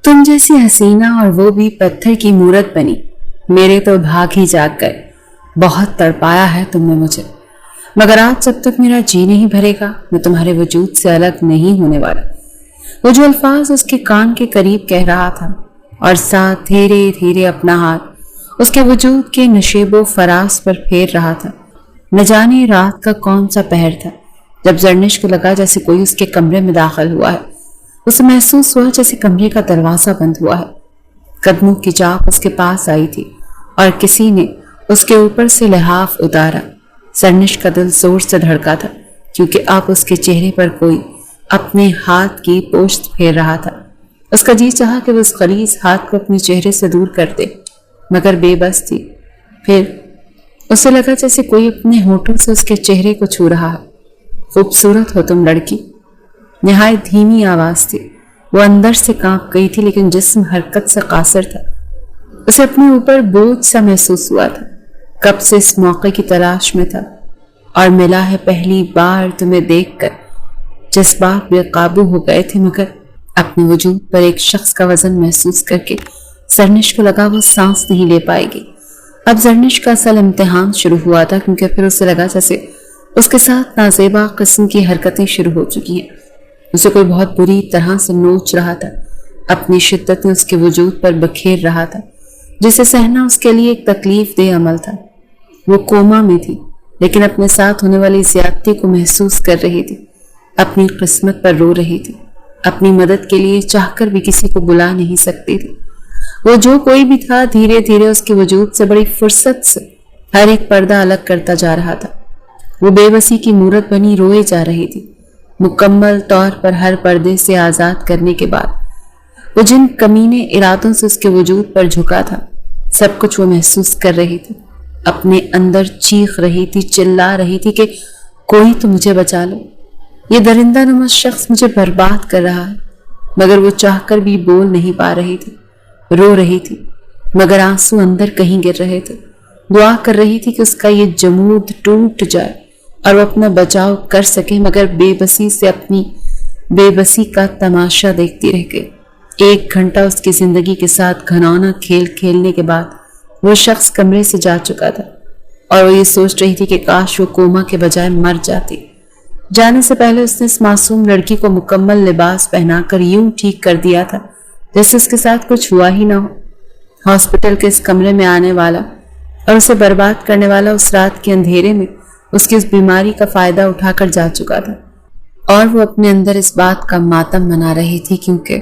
तुम जैसी हसीना और वो भी पत्थर की मूरत बनी, मेरे तो भाग ही जाग गए। बहुत तड़पाया है तुमने मुझे, मगर आज जब तक मेरा जी नहीं भरेगा मैं तुम्हारे वजूद से अलग नहीं होने वाला। वो जो अल्फाज उसके कान के करीब कह रहा था और साथ धीरे धीरे अपना हाथ उसके वजूद के नशेबो फराज पर फेर रहा था। न जाने रात का कौन सा पहर था जब जरनिश को लगा जैसे कोई उसके कमरे में दाखिल हुआ है। उसे महसूस हुआ जैसे कमरे का दरवाजा बंद हुआ है। कदमों की चाप उसके पास आई थी और किसी ने उसके ऊपर से लिहाफ उतारा। जरनिश का दिल जोर से धड़का था क्योंकि अब उसके चेहरे पर कोई अपने हाथ की पोस्ट फेर रहा था। उसका जी चाहा कि वो उस खलीज हाथ को अपने चेहरे से दूर कर दे, मगर बेबस थी। फिर उसे लगा जैसे कोई अपने होठों से उसके चेहरे को छू रहा है। खूबसूरत हो तुम लड़की, निहायत धीमी आवाज थी। वो अंदर से कांप गई थी लेकिन जिस्म हरकत से कासर था। उसे अपने ऊपर बोझ सा महसूस हुआ था। कब से इस मौके की तलाश में था और मिला है पहली बार तुम्हें देखकर। जज्बात बेकाबू हो गए थे मगर अपने वजूद पर एक शख्स का वजन महसूस करके जरनिश को लगा वो सांस नहीं ले पाएगी। अब जरनिश का असल इम्तिहान शुरू हुआ था क्योंकि फिर उसे लगा जैसे उसके साथ नाजेबा किस्म की हरकतें शुरू हो चुकी हैं। उसे कोई बहुत बुरी तरह से नोच रहा था, अपनी शिद्दत में उसके वजूद पर बखेर रहा था, जिसे सहना उसके लिए एक तकलीफ दे अमल था। वो कोमा में थी लेकिन अपने साथ होने वाली ज्यादती को महसूस कर रही थी। अपनी किस्मत पर रो रही थी। अपनी मदद के लिए चाहकर भी किसी को बुला नहीं सकती थी। वो जो कोई भी था धीरे धीरे उसके वजूद से बड़ी फुर्सत से हर एक पर्दा अलग करता जा रहा था। वो बेबसी की मूरत बनी रोए जा रही थी। मुकम्मल तौर पर हर पर्दे से आजाद करने के बाद वो जिन कमीने इरादों से उसके वजूद पर झुका था सब कुछ वो महसूस कर रही थी। अपने अंदर चीख रही थी, चिल्ला रही थी कि कोई तो मुझे बचा लो, ये दरिंदा नमस शख्स मुझे बर्बाद कर रहा है। मगर वो चाहकर भी बोल नहीं पा रही थी। रो रही थी मगर आंसू अंदर कहीं गिर रहे थे। दुआ कर रही थी कि उसका ये जमूद टूट जाए और वो अपना बचाव कर सके, मगर बेबसी से अपनी बेबसी का तमाशा देखती रह गई। 1 घंटा उसकी जिंदगी के साथ घनौना खेल खेलने के बाद वो शख्स कमरे से जा चुका था और वो ये सोच रही थी कि काश वो कोमा के बजाय मर जाती। जाने से पहले उसने इस मासूम लड़की को मुकम्मल लिबास पहनाकर यूं ठीक कर दिया था जैसे उसके साथ कुछ हुआ ही ना हो। हॉस्पिटल के इस कमरे में आने वाला और उसे बर्बाद करने वाला उस रात के अंधेरे में उसकी उस बीमारी का फायदा उठाकर जा चुका था और वो अपने अंदर इस बात का मातम मना रही थी क्योंकि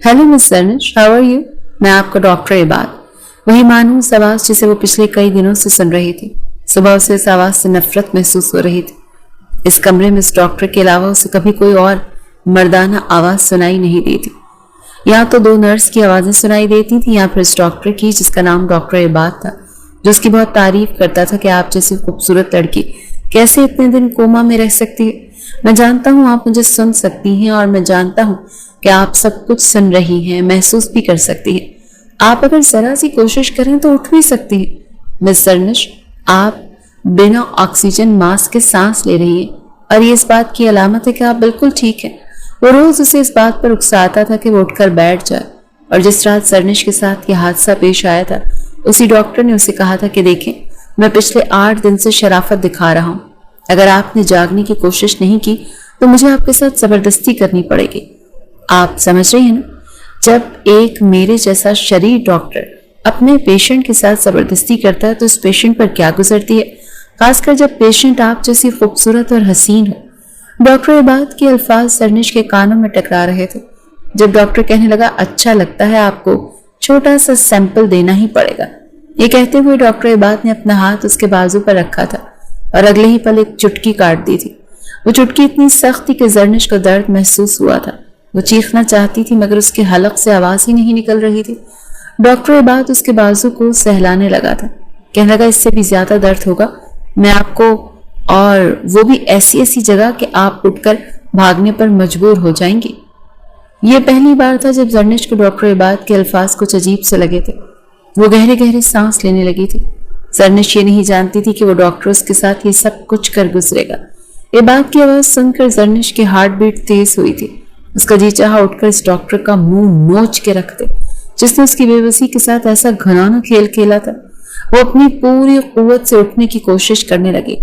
hello miss Zarnish, how are you? मैं आपका डॉक्टर इबाद। वही मानूस आवाज जिसे वो पिछले कई दिनों से सुन रही थी। सुबह उसे इस आवाज से नफरत महसूस हो रही थी। इस कमरे में इस डॉक्टर के अलावा उसे कभी कोई और मर्दाना आवाज सुनाई नहीं देती। या तो 2 नर्स की आवाजें सुनाई देती थी या फिर इस डॉक्टर की जिसका नाम डॉक्टर इबाद था, जो उसकी बहुत तारीफ करता था कि आप जैसी खूबसूरत लड़की कैसे इतने दिन कोमा में रह सकती है। मैं जानता हूँ आप मुझे सुन सकती हैं और मैं जानता हूँ कि आप सब कुछ सुन रही हैं, महसूस भी कर सकती हैं। आप अगर जरा सी कोशिश करें तो उठ भी सकती हैं। मिस जरनिश, आप बिना ऑक्सीजन मास्क के सांस ले रही हैं और ये इस बात की अलामत है कि आप बिल्कुल ठीक हैं। वो रोज उसे इस बात पर उकसाता था कि वो उठकर बैठ जाए और जिस रात जरनिश के साथ ये हादसा पेश आया था उसी डॉक्टर ने उसे कहा था कि देखें, मैं पिछले 8 दिन से शराफत दिखा रहा हूँ। अगर आपने जागने की कोशिश नहीं की तो मुझे आपके साथ जबरदस्ती करनी पड़ेगी। आप समझ रही हैं ना? जब एक मेरे जैसा शरीर डॉक्टर अपने पेशेंट के साथ जबरदस्ती करता है तो उस पेशेंट पर क्या गुजरती है, खासकर जब पेशेंट आप जैसी खूबसूरत और हसीन हो। डॉक्टर इबाद के अल्फाज जरनिश के कानों में टकरा रहे थे। जब डॉक्टर कहने लगा, अच्छा लगता है आपको, छोटा सा सैंपल देना ही पड़ेगा। ये कहते हुए डॉक्टर इबाद ने अपना हाथ उसके बाजू पर रखा था और अगले ही पल एक चुटकी काट दी थी। वो चुटकी इतनी सख्त थी कि जरनिश को दर्द महसूस हुआ था। वो चीखना चाहती थी मगर उसके हलक से आवाज ही नहीं निकल रही थी। डॉक्टर इबाद उसके बाजू को सहलाने लगा था। कहने लगा, इससे भी ज्यादा दर्द होगा मैं आपको, और वो भी ऐसी ऐसी जगह कि आप उठकर भागने पर मजबूर हो जाएंगी। ये पहली बार था जब जरनिश को डॉक्टर इबाद के अल्फाज कुछ अजीब से लगे थे। वो गहरे गहरे सांस लेने लगी थी। जरनिश ये नहीं जानती थी कि वो डॉक्टर उसके साथ ये सब कुछ कर गुजरेगा। इबाद की आवाज सुनकर जरनिश की हार्ट बीट तेज हुई थी اس کا جی چاہا اٹھ کر اس ڈاکٹر کا منہ نوچ کے رکھ دے جس نے اس کی بے بسی کے ساتھ ایسا گھنانا کھیل کھیلا تھا۔ وہ اپنی پوری قوت سے اٹھنے کی کوشش کرنے لگی۔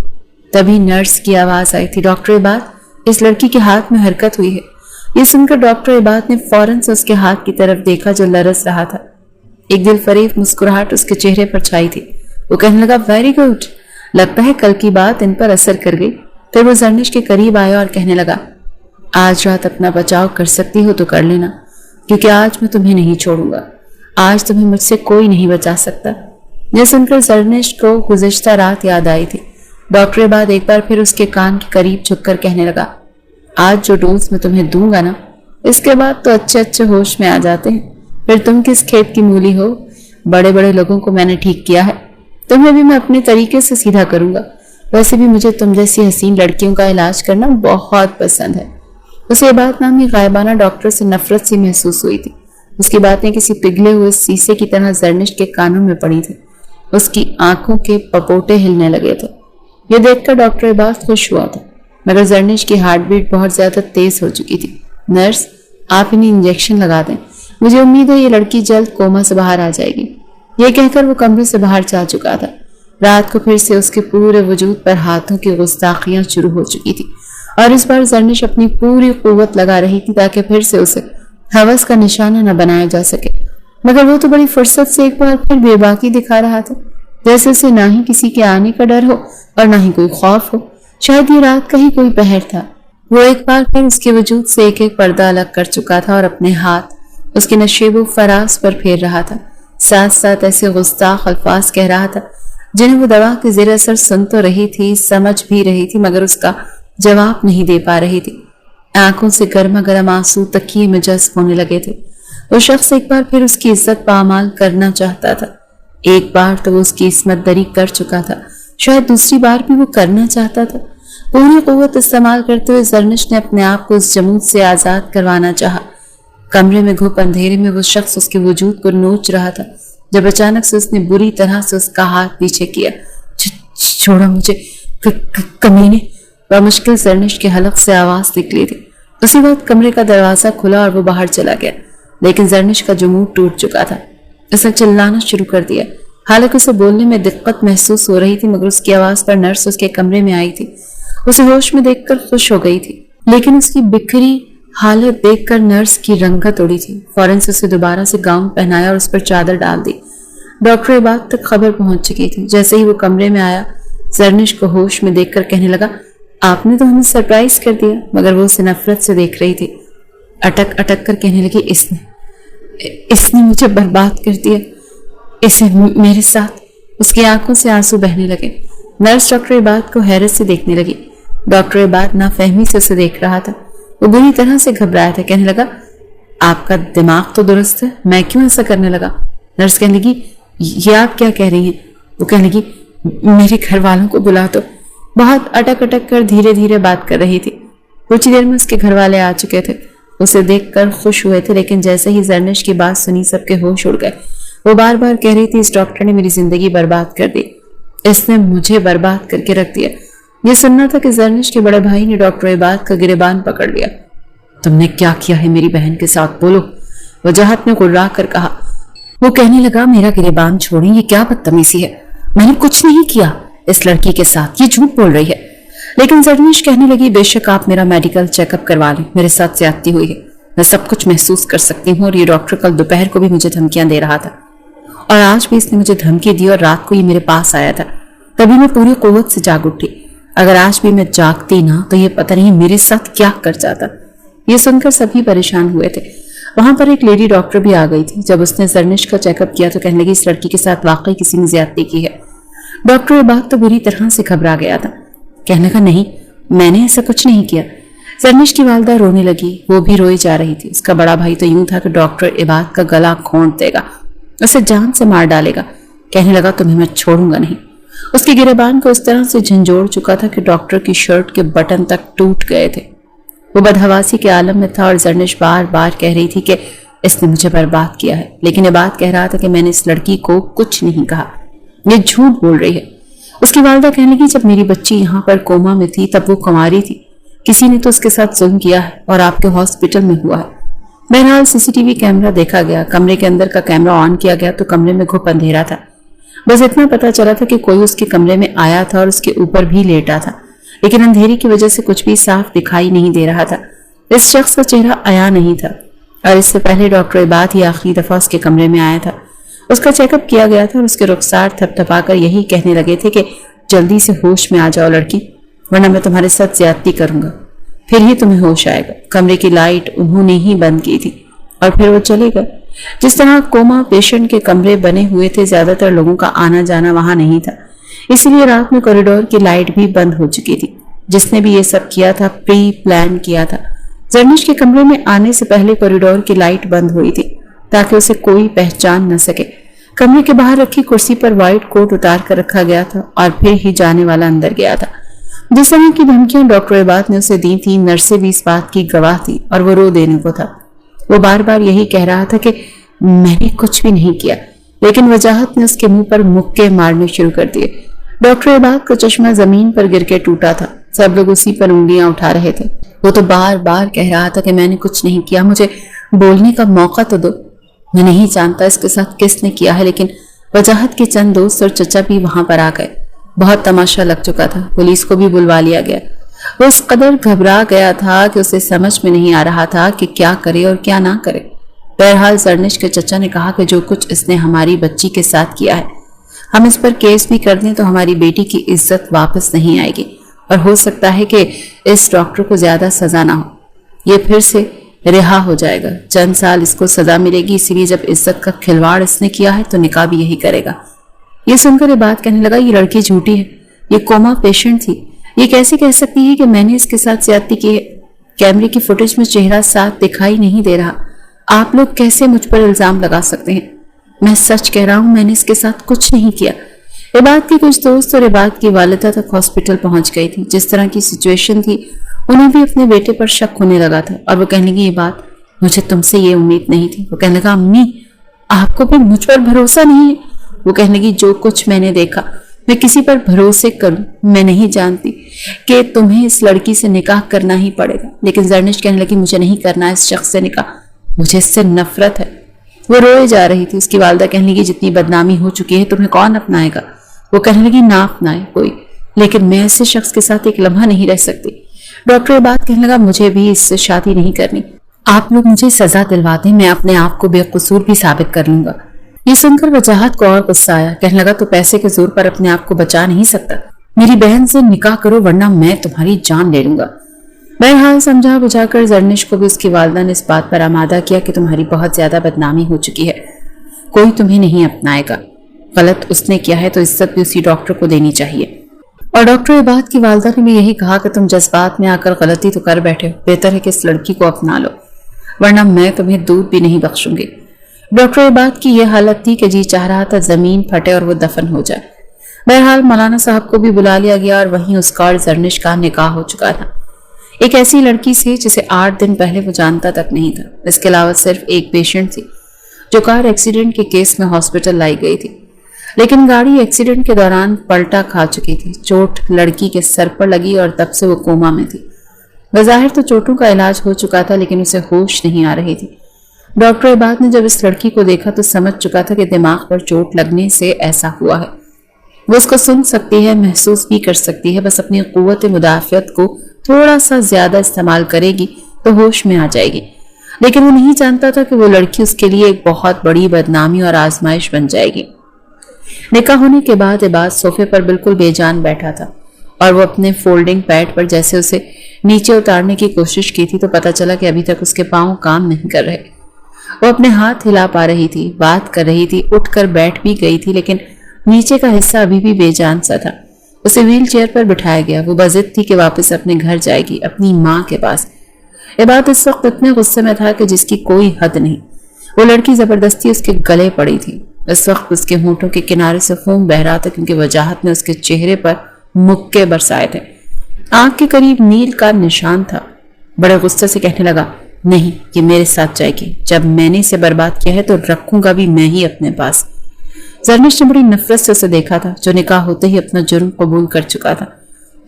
تبھی نرس کی آواز آئی تھی، ڈاکٹر عباد، اس لڑکی کے ہاتھ میں حرکت ہوئی ہے۔ یہ سن کر ڈاکٹر عباد نے فوراً سے اس کے ہاتھ کی طرف دیکھا جو لرز رہا تھا۔ ایک دل فریب مسکراہٹ اس کے چہرے پر چھائی تھی۔ وہ کہنے لگا، ویری گڈ، لگتا ہے کل کی بات ان پر اثر کر گئی۔ پھر وہ زرنش کے قریب آیا اور کہنے لگا، آج رات اپنا بچاؤ کر سکتی ہو تو کر لینا، کیونکہ آج میں تمہیں نہیں چھوڑوں گا۔ آج تمہیں مجھ سے کوئی نہیں بچا سکتا۔ یہ سن کر زرنش کو گزشتہ رات یاد آئی تھی۔ ڈاکٹر عباد ایک بار پھر اس کے کان کے قریب جھک کر کہنے لگا، آج جو ڈوز میں تمہیں دوں گا نا، اس کے بعد تو اچھے اچھے ہوش میں آ جاتے ہیں۔ پھر تم کس کھیت کی مولی ہو، بڑے بڑے لوگوں کو میں نے ٹھیک کیا ہے، تمہیں بھی میں اپنے طریقے سے سیدھا کروں گا۔ ویسے بھی مجھے تم جیسی حسین لڑکیوں کا علاج کرنا بہت پسند ہے۔ اسے بات نامی غائبانہ ڈاکٹر سے نفرت سی محسوس ہوئی تھی۔ اس کی باتیں کسی پگھلے ہوئے سیسے کی طرح زرنش کے کانوں میں پڑی تھی۔ اس کی آنکھوں کے پپوٹے ہلنے لگے تھے۔ یہ دیکھ کر ڈاکٹر عباد خوش ہوا تھا، مگر زرنش کی ہارٹ بیٹ بہت زیادہ تیز ہو چکی تھی۔ نرس، آپ انہیں انجیکشن لگا دیں، مجھے امید ہے یہ لڑکی جلد کوما سے باہر آ جائے گی۔ یہ کہہ کر وہ کمرے سے باہر جا چکا تھا۔ رات کو پھر سے اس کے پورے وجود پر ہاتھوں کی گستاخیاں شروع ہو چکی تھی، اور اس بار زرنش اپنی پوری قوت لگا رہی تھی تاکہ پھر سے اسے ہوس کا نشانہ نہ بنایا جا سکے۔ مگر وہ تو بڑی فرصت سے ایک بار پھر بے باکی دکھا رہا تھا، جیسے اسے نہ ہی کسی کے آنے کا ڈر ہو اور نہ ہی کوئی خوف ہو۔ شاید یہ رات کا ہی کوئی پہر تھا۔ وہ ایک بار پھر اس کے وجود سے ایک ایک پردہ الگ کر چکا تھا اور اپنے ہاتھ اس کے نشیب و فراز پر پھیر رہا تھا، ساتھ ساتھ ایسے گستاخ الفاظ کہہ رہا تھا جنہیں وہ دوا کے زیر اثر سن تو رہی تھی، سمجھ بھی رہی تھی، مگر اس کا جواب نہیں دے پا رہی تھی۔ آنکھوں سے گرما گرم آنسو تکیے میں جذب ہونے لگے تھے۔ وہ شخص ایک بار پھر اس کی عزت پامال کرنا چاہتا تھا۔ ایک بار تو وہ اس کی عصمت دری کر چکا تھا، شاید دوسری بار بھی وہ کرنا چاہتا تھا۔ پوری قوت استعمال کرتے ہوئے زرنش نے اپنے آپ کو اس جمود سے آزاد کروانا چاہا۔ کمرے میں گھپ اندھیرے میں وہ شخص اس کے وجود کو نوچ رہا تھا جب اچانک سے اس نے بری طرح سے اس کا ہاتھ پیچھے کیا۔ چھوڑو مجھے کمینے، بمشکل زرنش کے حلق سے آواز نکلی تھی۔ اسی وقت کمرے کا دروازہ کھلا اور وہ باہر چلا گیا، لیکن زرنش کا جمود ٹوٹ چکا تھا۔ اس نے چلانا شروع کر دیا، حالانکہ اسے بولنے میں دقت محسوس ہو رہی تھی، مگر اس کی آواز پر نرس اس کے کمرے میں آئی تھی۔ اسے ہوش میں دیکھ کر خوش ہو گئی تھی، لیکن اس کی بکھری حالت دیکھ کر نرس کی رنگت اڑی تھی۔ فوراً سے اسے دوبارہ سے گاؤن پہنایا اور اس پر چادر ڈال دی۔ ڈاکٹر عباد تک خبر پہنچ چکی تھی۔ جیسے ہی وہ کمرے میں آیا، زرنش کو ہوش میں دیکھ کر کہنے لگا، آپ نے تو ہمیں سرپرائز کر دیا، مگر وہ اسے نفرت سے دیکھ رہی تھی۔ اٹک اٹک کر کہنے لگی، اس نے مجھے برباد کر دیا، اسے میرے ساتھ۔ اس کی آنکھوں سے آنسو بہنے لگے۔ نرس ڈاکٹر عباد کو حیرت سے دیکھنے لگی۔ ڈاکٹر عباد نافہمی سے اسے دیکھ رہا تھا۔ وہ بری طرح سے گھبرایا تھا، کہنے لگا، آپ کا دماغ تو درست ہے، میں کیوں ایسا کرنے لگا؟ نرس کہنے لگی، یہ آپ کیا کہہ رہی ہیں؟ وہ کہنے لگی، میرے گھر والوں کو بلا دو۔ بہت اٹک اٹک کر دھیرے دھیرے بات کر رہی تھی۔ کچھ دیر میں اس کے گھر والے آ چکے تھے۔ اسے دیکھ کر خوش ہوئے تھے، لیکن جیسے ہی زرنش کی بات سنی سب کے ہوش اڑ گئے۔ وہ بار بار کہہ رہی تھی، اس ڈاکٹر نے میری زندگی برباد کر دی، اس نے مجھے برباد کر کے رکھ دیا۔ یہ سننا تھا کہ زرنش کے بڑے بھائی نے ڈاکٹر عباد کا گریبان پکڑ لیا۔ تم نے کیا کیا ہے میری بہن کے ساتھ، بولو، وجاہت میں گڑا کر کہا۔ وہ کہنے لگا، میرا گریبان چھوڑیں، یہ کیا بدتمیزی ہے، میں نے کچھ نہیں کیا اس لڑکی کے ساتھ، یہ جھوٹ بول رہی ہے۔ لیکن زرنش کہنے لگی، بے شک آپ میرا میڈیکل چیک اپ کروا لیں، میرے ساتھ زیادتی ہوئی ہے، میں سب کچھ محسوس کر سکتی ہوں، اور یہ ڈاکٹر کل دوپہر کو بھی مجھے دھمکیاں دے رہا تھا، اور آج بھی اس نے مجھے دھمکی دی، اور رات کو یہ میرے پاس آیا تھا، تبھی میں پوری قوت سے جاگ اٹھی۔ اگر آج بھی میں جاگتی نہ تو یہ پتہ نہیں میرے ساتھ کیا کر جاتا۔ یہ سن کر سبھی پریشان ہوئے تھے۔ وہاں پر ایک لیڈی ڈاکٹر بھی آ گئی تھی۔ جب اس نے زرنش کا چیک اپ کیا تو کہنے لگی، اس لڑکی کے ساتھ واقعی کسی نے زیادتی کی ہے۔ ڈاکٹر عباد تو بری طرح سے گھبرا گیا تھا، کہنے لگا، نہیں، میں نے ایسا کچھ نہیں کیا۔ زرنش کی والدہ رونے لگی، وہ بھی روئی جا رہی تھی۔ اس کا بڑا بھائی تو یوں تھا کہ ڈاکٹر عباد کا گلا گھونٹ دے گا، اسے جان سے مار ڈالے گا۔ کہنے لگا، تمہیں میں چھوڑوں گا نہیں۔ اس کے گریبان کو اس طرح سے جھنجھوڑ چکا تھا کہ ڈاکٹر کی شرٹ کے بٹن تک ٹوٹ گئے تھے۔ وہ بدحواسی کے عالم میں تھا، اور زرنش بار بار کہہ رہی تھی کہ اس نے مجھے برباد کیا ہے، لیکن عباد کہہ رہا تھا کہ میں نے اس لڑکی کو کچھ نہیں کہا، یہ جھوٹ بول رہی ہے۔ اس کی والدہ کہنے لگی، جب میری بچی یہاں پر کوما میں تھی تب وہ کنواری تھی، किसी ने तो उसके साथ जुल्म किया है और आपके हॉस्पिटल में हुआ है। बहरहाल सीसीटीवी कैमरा देखा गया, कमरे के अंदर का कैमरा ऑन किया गया तो कमरे में घुप अंधेरा था। बस इतना पता चला था कि कोई उसके कमरे में आया था और उसके ऊपर भी लेटा था, लेकिन अंधेरे की वजह से कुछ भी साफ दिखाई नहीं दे रहा था। इस शख्स का चेहरा आया नहीं था और इससे पहले डॉक्टर इबाद ही आखिरी दफा उसके कमरे में आया था। उसका चेकअप किया गया था और उसके रुखसार थपथपाकर यही कहने लगे थे कि जल्दी से होश में आ जाओ लड़की, वरना मैं तुम्हारे साथ ज्यादती करूंगा, फिर ही तुम्हें होश आएगा। कमरे की लाइट उन्होंने ही बंद की थी और फिर वो चले गए। जिस तरह कोमा पेशेंट के कमरे बने हुए थे, ज्यादातर लोगों का आना जाना वहां नहीं था, इसलिए रात में कॉरिडोर की लाइट भी बंद हो चुकी थी। जिसने भी ये सब किया था प्री प्लान किया था। जर्निश के कमरे में आने से पहले कॉरिडोर की लाइट बंद हुई थी ताकि उसे कोई पहचान न सके। कमरे के बाहर रखी कुर्सी पर व्हाइट कोट उतार कर रखा गया था और फिर ही जाने वाला अंदर गया था। जिस तरह की धमकियां डॉक्टर इबाद ने उसे दी थी, नर्सें भी इस बात की गवाह थी और वो रो देने को था। वो बार बार यही कह रहा था कि मैंने कुछ भी नहीं किया, लेकिन वजाहत ने उसके मुंह पर मुक्के मारने शुरू कर दिए। डॉक्टर इबाद का चश्मा जमीन पर गिर के टूटा था। सब लोग उसी पर उंगलियां उठा रहे थे। वो तो बार बार कह रहा था कि मैंने कुछ नहीं किया, मुझे बोलने का मौका तो दो। मैं नहीं जानता इसके साथ किसने किया है, लेकिन वजाहत के चंद दोस्त और चचा भी वहां पर आ गए। बहुत तमाशा लग चुका था। पुलिस को भी बुलवा लिया गया। वो इस कदर घबरा गया था कि उसे समझ में नहीं आ रहा था कि क्या करे और क्या ना करे। बहरहाल जर्निश के चचा ने कहा कि जो कुछ इसने हमारी बच्ची के साथ किया है, हम इस पर केस भी कर दें तो हमारी बेटी की इज्जत वापस नहीं आएगी और हो सकता है कि इस डॉक्टर को ज्यादा सजा ना हो, ये फिर से रिहा हो जाएगा। चंद साल इसको सजा मिलेगी, इसीलिए जब इज्जत का खिलवाड़ इसने किया है तो निकाह भी यही करेगा। ये सुनकर ये बात कहने लगा, ये लड़की झूठी है, ये कोमा पेशेंट थी, ये कैसे कह सकती है कि मैंने इसके साथ ज्यादती की है? कैमरे की फुटेज में चेहरा साफ दिखाई नहीं दे रहा। आप लोग कैसे मुझ पर इल्जाम लगा सकते हैं? मैं सच कह रहा हूं, मैंने इसके साथ कुछ नहीं किया। इबाद के कुछ दोस्त और इबाद की वालिदा तक हॉस्पिटल पहुंच गई थी। जिस तरह की सिचुएशन थी, उन्हें भी अपने बेटे पर शक होने लगा था और वो कहने लगी, इबाद मुझे तुमसे ये उम्मीद नहीं थी। वो कहने लगा, अम्मी आपको भी मुझ पर भरोसा नहीं है? वो कहने लगी, जो कुछ मैंने देखा मैं किसी पर भरोसे करूं? मैं नहीं जानती कि तुम्हें इस लड़की से निकाह करना ही पड़ेगा। लेकिन जर्निश कहने लगी, मुझे नहीं करना इस शख्स से निकाह, मुझे इससे नफरत है। वो रोए जा रही थी। उसकी वालिदा कहने लगी, जितनी बदनामी हो चुकी है तुम्हें कौन अपनाएगा? वो कहने लगी, ना अपनाए कोई, लेकिन मैं ऐसे शख्स के साथ एक लम्हा नहीं रह सकती। डॉक्टर इबाद कहने लगा, मुझे भी इससे शादी नहीं करनी। आप लोग मुझे सजा दिलवाते, मैं अपने आप को बेकसूर भी साबित कर लूंगा। ये सुनकर वजाहत को और गुस्सा आया। कहने लगा, तो पैसे के जोर पर अपने आप को बचा नहीं सकता? मेरी बहन से निकाह करो वरना मैं तुम्हारी जान ले लूंगा। बहरहाल समझा बुझाकर जर्निश को भी उसकी वालिदा ने इस बात पर आमादा किया कि तुम्हारी बहुत ज्यादा बदनामी हो चुकी है, कोई तुम्हें नहीं अपनाएगा। गलत उसने किया है तो इज्जत भी उसी डॉक्टर को देनी चाहिए। और डॉक्टर इबाद की वालिदा ने भी यही कहा कि तुम जज्बात में आकर गलती तो कर बैठे हो, बेहतर है कि इस लड़की को अपना लो, वरना मैं तुम्हें दूध भी नहीं बख्शूंगी। डॉक्टर इबाद की यह हालत थी कि जी चाह रहा था जमीन फटे और वो दफन हो जाए। बहरहाल मौलाना साहब को भी बुला लिया गया और वहीं उसका और जर्निश का निकाह हो चुका था, एक ऐसी लड़की से जिसे 8 दिन पहले वो जानता तक नहीं था। इसके अलावा सिर्फ एक पेशेंट थी जो कार एक्सीडेंट के केस में हॉस्पिटल लाई गई थी, लेकिन गाड़ी एक्सीडेंट के दौरान पलटा खा चुकी थी। चोट लड़की के सर पर लगी और तब से वो कोमा में थी। बज़ाहिर तो चोटों का इलाज हो चुका था, लेकिन उसे होश नहीं आ रही थी। डॉक्टर इबाद ने जब इस लड़की को देखा तो समझ चुका था कि दिमाग पर चोट लगने से ऐसा हुआ है। वो उसको सुन सकती है, महसूस भी कर सकती है, बस अपनी कुव्वत मुदाफ़ियत को थोड़ा सा ज्यादा इस्तेमाल करेगी तो होश में आ जाएगी। लेकिन वो नहीं जानता था कि वो लड़की उसके लिए एक बहुत बड़ी बदनामी और आजमाइश बन जाएगी। निकाह होने के बाद इबाद सोफे पर बिल्कुल बेजान बैठा था और वो अपने फोल्डिंग पैड पर जैसे उसे नीचे उतारने की कोशिश की थी तो पता चला कि अभी तक उसके पांव काम नहीं कर रहे। वो अपने हाथ हिला पा रही थी, बात कर रही थी, उठकर बैठ भी गई थी, लेकिन नीचे का हिस्सा अभी भी बेजान सा था। उसे व्हील चेयर पर बिठाया गया। वो बजिद थी कि वापस अपने घर जाएगी, अपनी माँ के पास। इबाद इस वक्त इतने गुस्से में था कि जिसकी कोई हद नहीं। वो लड़की जबरदस्ती उसके गले पड़ी थी। इस वक्त उसके होंठों के किनारे से खून बह रहा था क्योंकि वजाहत ने उसके चेहरे पर मुक्के बरसाए थे। आंख के करीब नील का निशान था। बड़े गुस्से से कहने लगा, नहीं, ये मेरे साथ जाएगी। जब मैंने इसे बर्बाद किया है तो रखूंगा भी मैं ही अपने पास। जर्निश ने बड़ी नफरत से उसे देखा था, जो निकाह होते ही अपना जुर्म कबूल कर चुका था।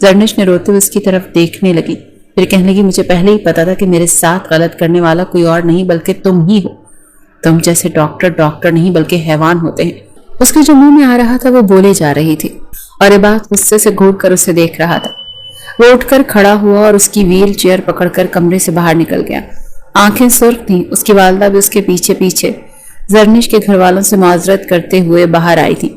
जर्निश ने रोते हुए उसकी तरफ देखने लगी। پھر کہنے لگی مجھے پہلے ہی پتا تھا کہ میرے ساتھ غلط کرنے والا کوئی اور نہیں بلکہ تم ہی ہو. تم جیسے ڈاکٹر نہیں بلکہ حیوان ہوتے ہیں. اس کے جو منہ میں آ رہا تھا وہ بولے جا رہی تھی اور یہ بات غصے سے گھونٹ کر اسے دیکھ رہا تھا. وہ اٹھ کر کھڑا ہوا اور اس کی ویل چیئر پکڑ کر کمرے سے باہر نکل گیا. آنکھیں سرخ تھیں. اس کی والدہ بھی اس کے پیچھے پیچھے زرنش کے گھر والوں سے معذرت کرتے ہوئے باہر آئی تھی.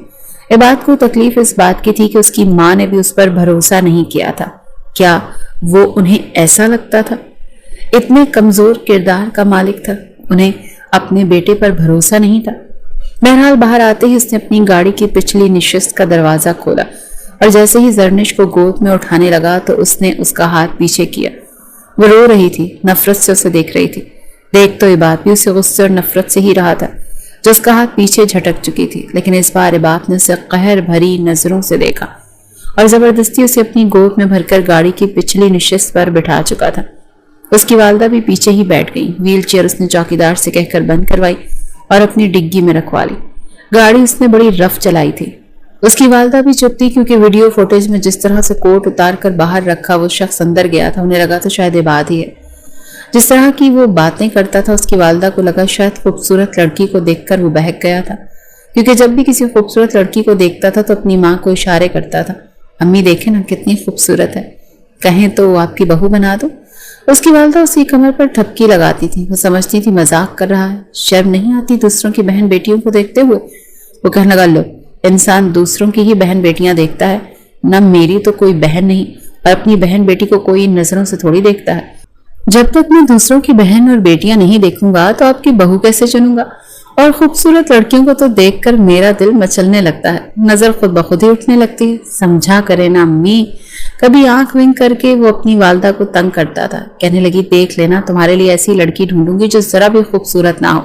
عباد کو تکلیف اس بات کی تھی کہ اس کی ماں نے بھی اس پر بھروسہ نہیں کیا تھا. کیا وہ انہیں ایسا لگتا تھا؟ اتنے کمزور کردار کا مالک تھا، انہیں اپنے بیٹے پر بھروسہ نہیں تھا. بہرحال باہر آتے ہی اس نے اپنی گاڑی کی پچھلی نشست کا دروازہ کھولا اور جیسے ہی زرنش کو گود میں اٹھانے لگا تو اس نے اس کا ہاتھ پیچھے کیا. وہ رو رہی تھی، نفرت سے اسے دیکھ رہی تھی. دیکھ تو عباد بھی اسے غصے اور نفرت سے ہی رہا تھا جو اس کا ہاتھ پیچھے جھٹک چکی تھی، لیکن اس بار عباد نے اسے قہر بھری نظروں سے دیکھا اور زبردستی اسے اپنی گود میں بھر کر گاڑی کی پچھلی نشست پر بٹھا چکا تھا. اس کی والدہ بھی پیچھے ہی بیٹھ گئی. ویل چیئر اس نے چوکیدار سے کہہ کر بند کروائی اور اپنی ڈگی میں رکھوا لی. گاڑی اس نے بڑی رف چلائی تھی. اس کی والدہ بھی چپ تھی کیونکہ ویڈیو فوٹیج میں جس طرح سے کوٹ اتار کر باہر رکھا وہ شخص اندر گیا تھا. انہیں لگا تو شاید عباد ہی ہے. جس طرح کی وہ باتیں کرتا تھا اس کی والدہ کو لگا شاید خوبصورت لڑکی کو دیکھ کر وہ بہک گیا تھا، کیونکہ جب بھی کسی خوبصورت لڑکی کو دیکھتا تھا تو اپنی ماں کو اشارے کرتا تھا، امی دیکھیں نا کتنی خوبصورت ہے، کہیں تو آپ کی بہو بنا دو. اس کی والدہ اس کی کمر پر ٹھپکی لگاتی تھی. وہ سمجھتی تھی مذاق کر رہا ہے. شرم نہیں آتی دوسروں کی بہن بیٹیوں کو دیکھتے ہوئے؟ وہ کہنے لگا لو، انسان دوسروں کی ہی بہن بیٹیاں دیکھتا ہے، نہ میری تو کوئی بہن نہیں، اور اپنی بہن بیٹی کو کوئی ان نظروں سے تھوڑی دیکھتا ہے. جب تک میں دوسروں کی بہن اور بیٹیاں نہیں دیکھوں گا تو آپ کی بہو کیسے چنوں گا؟ اور خوبصورت لڑکیوں کو تو دیکھ کر میرا دل مچلنے لگتا ہے، نظر خود بخود ہی اٹھنے لگتی ہے. سمجھا کرے نا امی. کبھی آنکھ ونک کر کے وہ اپنی والدہ کو تنگ کرتا تھا. کہنے لگی دیکھ لینا تمہارے لیے ایسی لڑکی ڈھونڈوں گی جو ذرا بھی خوبصورت نہ ہو.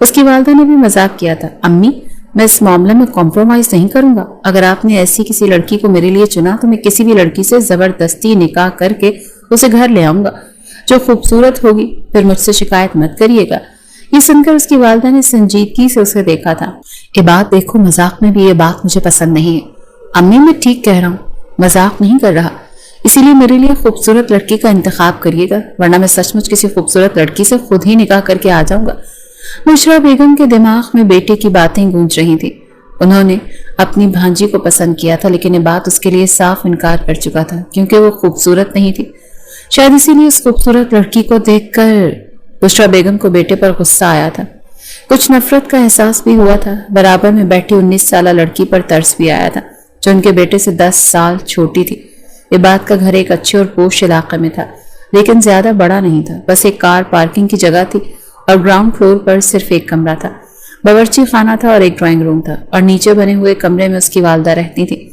اس کی والدہ نے بھی مذاق کیا تھا. امی میں اس معاملے میں کمپرومائز نہیں کروں گا. اگر آپ نے ایسی کسی لڑکی کو میرے لیے چنا تو میں کسی بھی لڑکی سے زبردستی نکاح کر کے اسے گھر لے آؤں گا جو خوبصورت ہوگی. پھر مجھ سے شکایت مت کریے گا. یہ سن کر اس کی والدہ نے سنجیدگی سے اسے دیکھا تھا. یہ بات دیکھو، مذاق میں بھی یہ بات مجھے پسند نہیں ہے. امی میں ٹھیک کہہ رہا ہوں، مذاق نہیں کر رہا. اسی لیے میرے لیے خوبصورت لڑکی کا انتخاب کریے گا، ورنہ میں سچ مچ کسی خوبصورت لڑکی سے خود ہی نکاح کر کے آ جاؤں گا. بشرا بیگم کے دماغ میں بیٹے کی باتیں گونج رہی تھی. انہوں نے اپنی بھانجی کو پسند کیا تھا، لیکن یہ بات اس کے لیے صاف انکار کر چکا تھا کیونکہ وہ خوبصورت نہیں تھی. شاید اسی لیے اس خوبصورت لڑکی کو دیکھ کر بشرا بیگم کو بیٹے پر غصہ آیا تھا. کچھ نفرت کا احساس بھی ہوا تھا. برابر میں بیٹھی 19 سالہ لڑکی پر ترس بھی آیا تھا جو ان کے بیٹے سے 10 سال چھوٹی تھی. یہ بات کا گھر ایک اچھے اور پوش علاقے میں تھا، لیکن زیادہ بڑا نہیں تھا. بس ایک کار پارکنگ کی جگہ تھی اور گراؤنڈ فلور پر صرف ایک کمرہ تھا. باورچی خانہ تھا اور ایک ڈرائنگ روم تھا، اور نیچے بنے ہوئے کمرے میں اس کی والدہ رہتی تھی.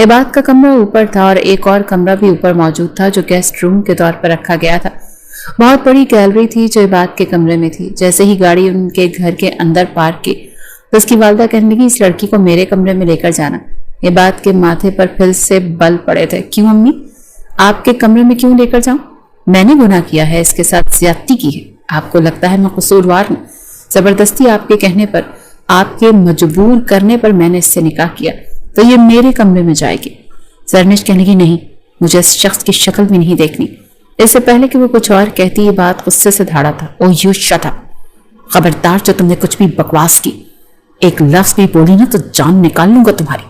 عباد کا کمرہ اوپر تھا اور ایک اور کمرہ بھی اوپر موجود تھا جو گیسٹ روم کے طور پر رکھا گیا تھا. بہت بڑی گیلری تھی جو عباد کے کمرے میں تھی. جیسے ہی گاڑی ان کے گھر کے اندر پارک کی تو اس کی والدہ کہنے لگی اس لڑکی کو میرے کمرے میں لے کر جانا. عباد کے ماتھے پر پھر سے بل پڑے تھے. کیوں امی؟ آپ کے کمرے میں کیوں لے کر جاؤں؟ میں نے گناہ کیا ہے، اس کے ساتھ زیادتی کی ہے. آپ کو لگتا ہے میں قصوروار ہوں؟ زبردستی آپ کے کہنے پر، آپ کے مجبور کرنے پر میں نے اس سے نکاح کیا، تو یہ میرے کمرے میں جائے گی. زرنش کہنے لگی نہیں، مجھے اس شخص کی شکل بھی نہیں دیکھنی. اس سے پہلے کہ وہ کچھ اور کہتی یہ بات غصے سے دھاڑا تھا. او یو شٹ اپ! خبردار جو تم نے کچھ بھی بکواس کی، ایک لفظ بھی بولی نا تو جان نکال لوں گا تمہاری.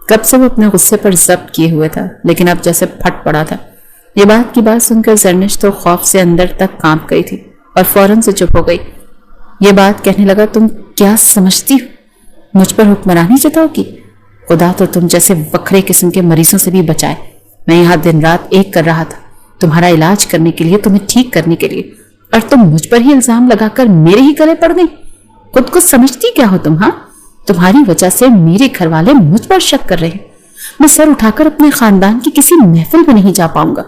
کب سے وہ اپنے غصے پر ضبط کیے ہوئے تھا، لیکن اب جیسے پھٹ پڑا تھا. یہ بات کی بات سن کر زرنش تو خوف سے اندر تک کانپ گئی تھی اور فوراً سے چپ ہو گئی. یہ بات کہنے لگا تم کیا سمجھتی ہو مجھ پر حکمرانی جتاؤ کی؟ خدا تو تم جیسے وکھرے قسم کے مریضوں سے بھی بچائے. میں یہاں دن رات ایک کر رہا تھا تمہارا علاج کرنے کے لیے، تمہیں ٹھیک کرنے کے لیے، اور تم مجھ پر ہی الزام لگا کر میرے ہی گلے پڑ گئی. خود کو سمجھتی کیا ہو تم؟ ہاں، تمہاری وجہ سے میرے گھر والے مجھ پر شک کر رہے ہیں. میں سر اٹھا کر اپنے خاندان کی کسی محفل میں نہیں جا پاؤں گا.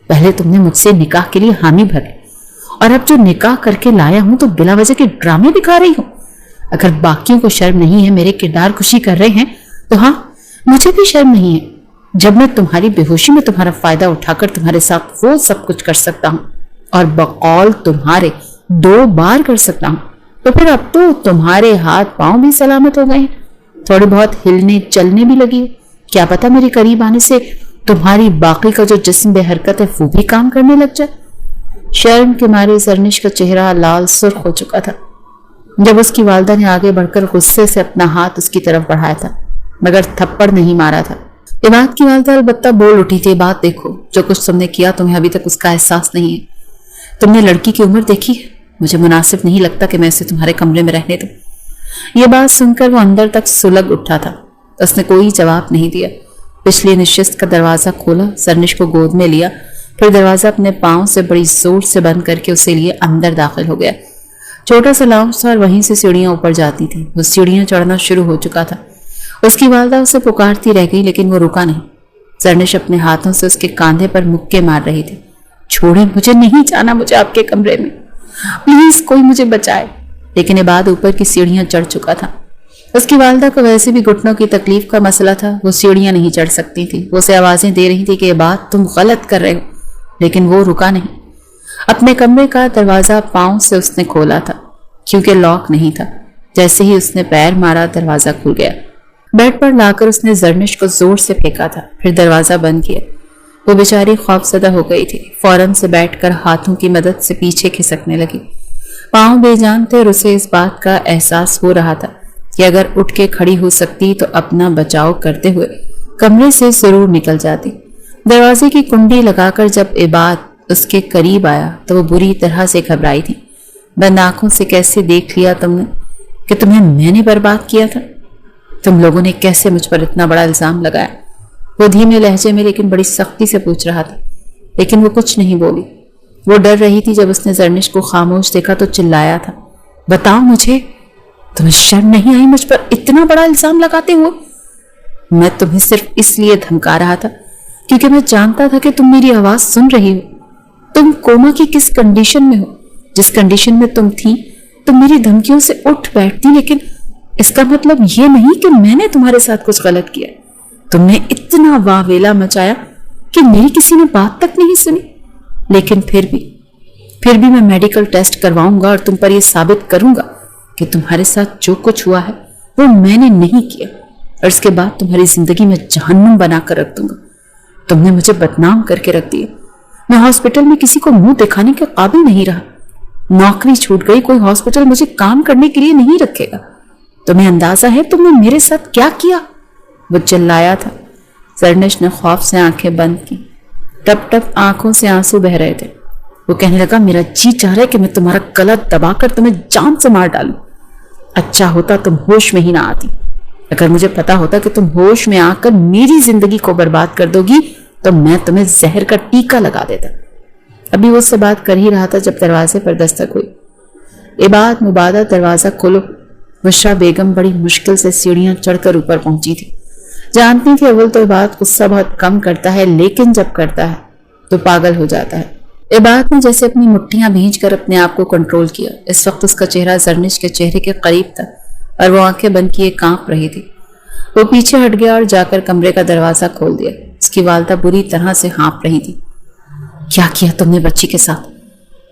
پہلے تم نے مجھ سے نکاح کے لیے حامی بھر، اور اب جو نکاح کر کے لایا ہوں تو بلا وجہ کے ڈرامے دکھا رہی ہوں. اگر باقیوں کو شرم نہیں ہے میرے کردار کشی کر رہے ہیں تو ہاں مجھے بھی شرم نہیں ہے جب میں تمہاری بے ہوشی میں تمہارا فائدہ اٹھا کر تمہارے ساتھ وہ سب کچھ کر سکتا ہوں اور بقول تمہارے 2 بار کر سکتا ہوں. تو پھر اب تو تمہارے ہاتھ پاؤں بھی سلامت ہو گئے ہیں، تھوڑے بہت ہلنے چلنے بھی لگی ہے. کیا پتا میرے قریب آنے سے तुम्हारी बाकी का जो जिस्म बे हरकत है वो भी काम करने लग जाए। शर्म के मारे जरनिश का चेहरा लाल सुर्ख हो चुका था। जब उसकी वालदा ने आगे बढ़कर गुस्से से अपना हाथ उसकी तरफ बढ़ाया था, मगर थप्पड़ नहीं मारा था। इबाद की वालदा अलबत्ता बोल उठी थी, बात देखो, जो कुछ तुमने किया तुम्हें अभी तक उसका एहसास नहीं है। तुमने लड़की की उम्र देखी है, मुझे मुनासिब नहीं लगता कि मैं इसे तुम्हारे कमरे में रहने दूं। ये बात सुनकर वो अंदर तक सुलग उठा था। उसने कोई जवाब नहीं दिया। पिछली नशिस्त का दरवाजा खोला, जरनिश को गोद में लिया, फिर दरवाजा अपने पांव से बड़ी जोर से बंद करके उसे लिए अंदर दाखिल हो गया। छोटा सा लाउंज था और वहीं से सीढ़ियां ऊपर जाती थी। वो सीढ़ियां चढ़ना शुरू हो चुका था। उसकी वालदा उसे पुकारती रह गई, लेकिन वो रुका नहीं। जरनिश अपने हाथों से उसके कांधे पर मुक्के मार रही थी। छोड़े, मुझे नहीं जाना, मुझे आपके कमरे में, प्लीज कोई मुझे बचाए। लेकिन इबाद ऊपर की सीढ़ियां चढ़ चुका था। उसकी वालदा को वैसे भी घुटनों की तकलीफ का मसला था, वो सीढ़ियां नहीं चढ़ सकती थी। वो उसे आवाजें दे रही थी कि इबाद तुम गलत कर रहे हो, लेकिन वो रुका नहीं। अपने कमरे का दरवाजा पांव से उसने खोला था, क्योंकि लॉक नहीं था। जैसे ही उसने पैर मारा, दरवाजा खुल गया। बेड पर लाकर उसने जरनिश को जोर से फेंका था, फिर दरवाजा बंद किया। वो बेचारी खौफजदा हो गई थी। फौरन से बैठकर हाथों की मदद से पीछे खिसकने लगी। पांव बेजान थे और उसे इस बात का एहसास हो रहा था कि अगर उठ के खड़ी हो सकती तो अपना बचाव करते हुए कमरे से जरूर निकल जाती। दरवाजे की कुंडी लगाकर जब इबाद उसके करीब आया तो वो बुरी तरह से घबराई थी। बंद आंखों से कैसे देख लिया तुमने कि तुम्हें मैंने बर्बाद किया था? तुम लोगों ने कैसे मुझ पर इतना बड़ा इल्जाम लगाया? वो धीमे लहजे में लेकिन बड़ी सख्ती से पूछ रहा था, लेकिन वो कुछ नहीं बोली। वो डर रही थी। जब उसने जरनिश को खामोश देखा तो चिल्लाया था, बताओ मुझे, तुम्हें शर्म नहीं आई मुझ पर इतना बड़ा इल्जाम लगाते हुए? मैं तुम्हें सिर्फ इसलिए धमका रहा था क्योंकि मैं जानता था कि तुम मेरी आवाज सुन रही हो। तुम कोमा की किस कंडीशन में हो, जिस कंडीशन में तुम थी, तुम मेरी धमकियों से उठ बैठती, लेकिन इसका मतलब ये नहीं कि मैंने तुम्हारे साथ कुछ गलत किया। तुमने इतना वावेला मचाया कि मेरी किसी ने बात तक नहीं सुनी। लेकिन फिर भी मैं मेडिकल टेस्ट करवाऊंगा और तुम पर यह साबित करूंगा कि तुम्हारे साथ जो कुछ हुआ है वो मैंने नहीं किया, और इसके बाद तुम्हारी जिंदगी में जहन्नुम बनाकर रख दूंगा। तुमने मुझे बदनाम करके रख दिया। मैं हॉस्पिटल में किसी को मुंह दिखाने के काबिल नहीं रहा। नौकरी छूट गई, कोई हॉस्पिटल मुझे काम करने के लिए नहीं रखेगा। तुम्हें अंदाजा है तुमने मेरे साथ क्या किया? वो चिल्लाया था। जरनिश ने खौफ से आंखें बंद की। टप टप आंखों से आंसू बह रहे थे। वो कहने लगा, मेरा जी चाह रहा है कि मैं तुम्हारा गला दबाकर तुम्हें जान से मार डालूं। अच्छा होता तुम होश में ही ना आती। अगर मुझे पता होता कि तुम होश में आकर मेरी जिंदगी को बर्बाद कर दोगी तो मैं तुम्हें जहर का टीका लगा देता। अभी वो उससे बात कर ही रहा था जब दरवाजे पर दस्तक हुई। इबाद मुबादा, दरवाजा खोलो। बुशरा बेगम बड़ी मुश्किल से सीढ़ियां चढ़कर ऊपर पहुंची थी। जानती थी अव्वल तो इबाद गुस्सा बहुत कम करता है, लेकिन जब करता है तो पागल हो जाता है। इबाद ने जैसे अपनी मुट्ठियां भींचकर अपने आप को कंट्रोल किया। इस वक्त उसका चेहरा जरनिश के चेहरे के करीब था और वो आंखें बंद किए कांप रही थी। वो पीछे हट गया और जाकर कमरे का दरवाजा खोल दिया। उसकी वालदा बुरी तरह से हाँप रही थी। क्या किया तुमने बच्ची के साथ?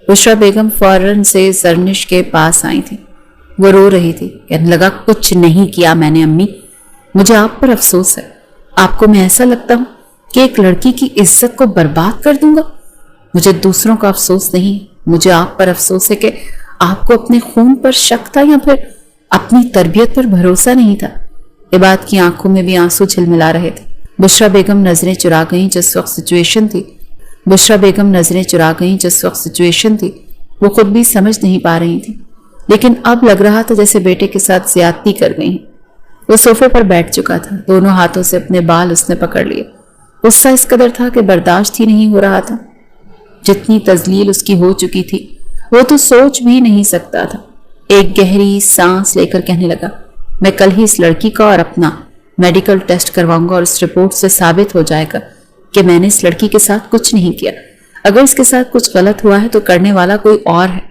बुशरा बेगम फौरन से जरनिश के पास आई थी। वो रो रही थी। कहने लगा, कुछ नहीं किया मैंने अम्मी, मुझे आप पर अफसोस है। आपको मैं ऐसा लगता हूं कि एक लड़की की इज्जत को बर्बाद कर दूंगा? मुझे दूसरों का अफसोस नहीं, मुझे आप पर अफसोस है कि आपको अपने खून पर शक था या फिर अपनी तरबियत पर भरोसा नहीं था। इबाद की आंखों में भी आंसू झिलमिला रहे थे। बुशरा बेगम नजरें चुरा गईं जिस वक्त सिचुएशन थी वो खुद भी समझ नहीं पा रही थी, लेकिन अब लग रहा था जैसे बेटे के साथ ज्यादती कर गई। वो सोफे पर बैठ चुका था। दोनों हाथों से अपने बाल उसने पकड़ लिए। गुस्सा इस कदर था कि बर्दाश्त ही नहीं हो रहा था। जितनी तजलील उसकी हो चुकी थी वो तो सोच भी नहीं सकता था। एक गहरी सांस लेकर कहने लगा, मैं कल ही इस लड़की का और अपना मेडिकल टेस्ट करवाऊंगा और इस रिपोर्ट से साबित हो जाएगा कि मैंने इस लड़की के साथ कुछ नहीं किया। अगर इसके साथ कुछ गलत हुआ है तो करने वाला कोई और है।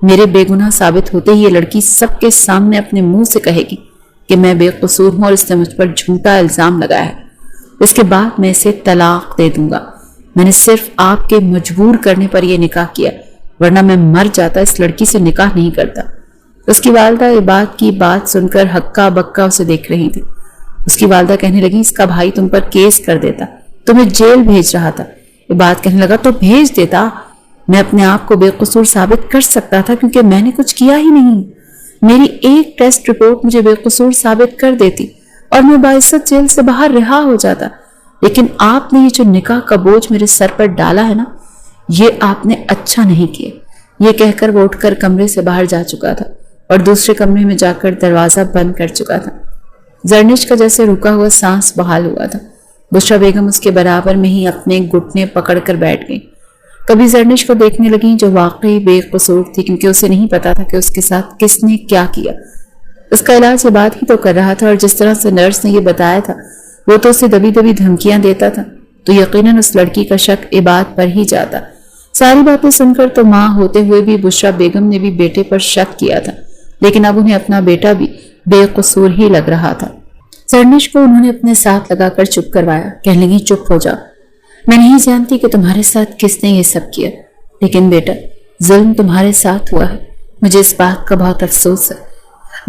मेरे बेगुनाह साबित होते ही ये लड़की सबके सामने अपने मुंह से कहेगी कि मैं बेकसूर हूं और इसने मुझ पर झूठा इल्जाम लगाया है। इसके बाद मैं इसे तलाक दे दूंगा। मैंने सिर्फ आपके मजबूर करने पर यह निकाह किया, वरना मैं मर जाता, इस लड़की से निकाह नहीं करता। उसकी वालदा इबाद की बात सुनकर हक्का बक्का उसे देख रही थी। उसकी वालदा कहने लगी, इसका भाई तुम पर केस कर देता तुम्हें जेल भेज रहा था। ये बात कहने लगा, तो भेज देता, मैं अपने आप को बेकसूर साबित कर सकता था क्योंकि मैंने कुछ किया ही नहीं। मेरी एक टेस्ट रिपोर्ट मुझे बेकसूर साबित कर देती और मैं बाइज्जत जेल से बाहर रिहा हो जाता। लेकिन आपने ये जो निकाह का बोझ मेरे सर पर डाला है ना, ये आपने अच्छा नहीं किया। ये कहकर वो उठकर कमरे से बाहर जा चुका था और दूसरे कमरे में जाकर दरवाजा बंद कर चुका था। जरनिश का जैसे रुका हुआ सांस बहाल हुआ था। बुशरा बेगम उसके बराबर में ही अपने घुटने पकड़कर बैठ गई। कभी जरनिश को देखने लगी जो वाकई बेकसूर थी, क्योंकि उसे नहीं पता था कि उसके साथ किसने क्या किया। उसका इलाज इबाद ही तो कर रहा था और जिस तरह से नर्स ने ये बताया था वो तो उसे दबी दबी धमकियां देता था, तो यकीनन उस लड़की का शक इबाद पर ही जाता। सारी बातें सुनकर तो माँ होते हुए भी बुशरा बेगम ने भी बेटे पर शक किया था, लेकिन अब उन्हें अपना बेटा भी बेकसूर ही लग रहा था। जरनिश को उन्होंने अपने साथ लगाकर चुप करवाया। कहने लगी, चुप हो जाओ, मैं नहीं जानती कि तुम्हारे साथ किसने ये सब किया, लेकिन बेटा जुल्म तुम्हारे साथ हुआ है। मुझे इस बात का बहुत अफसोस है।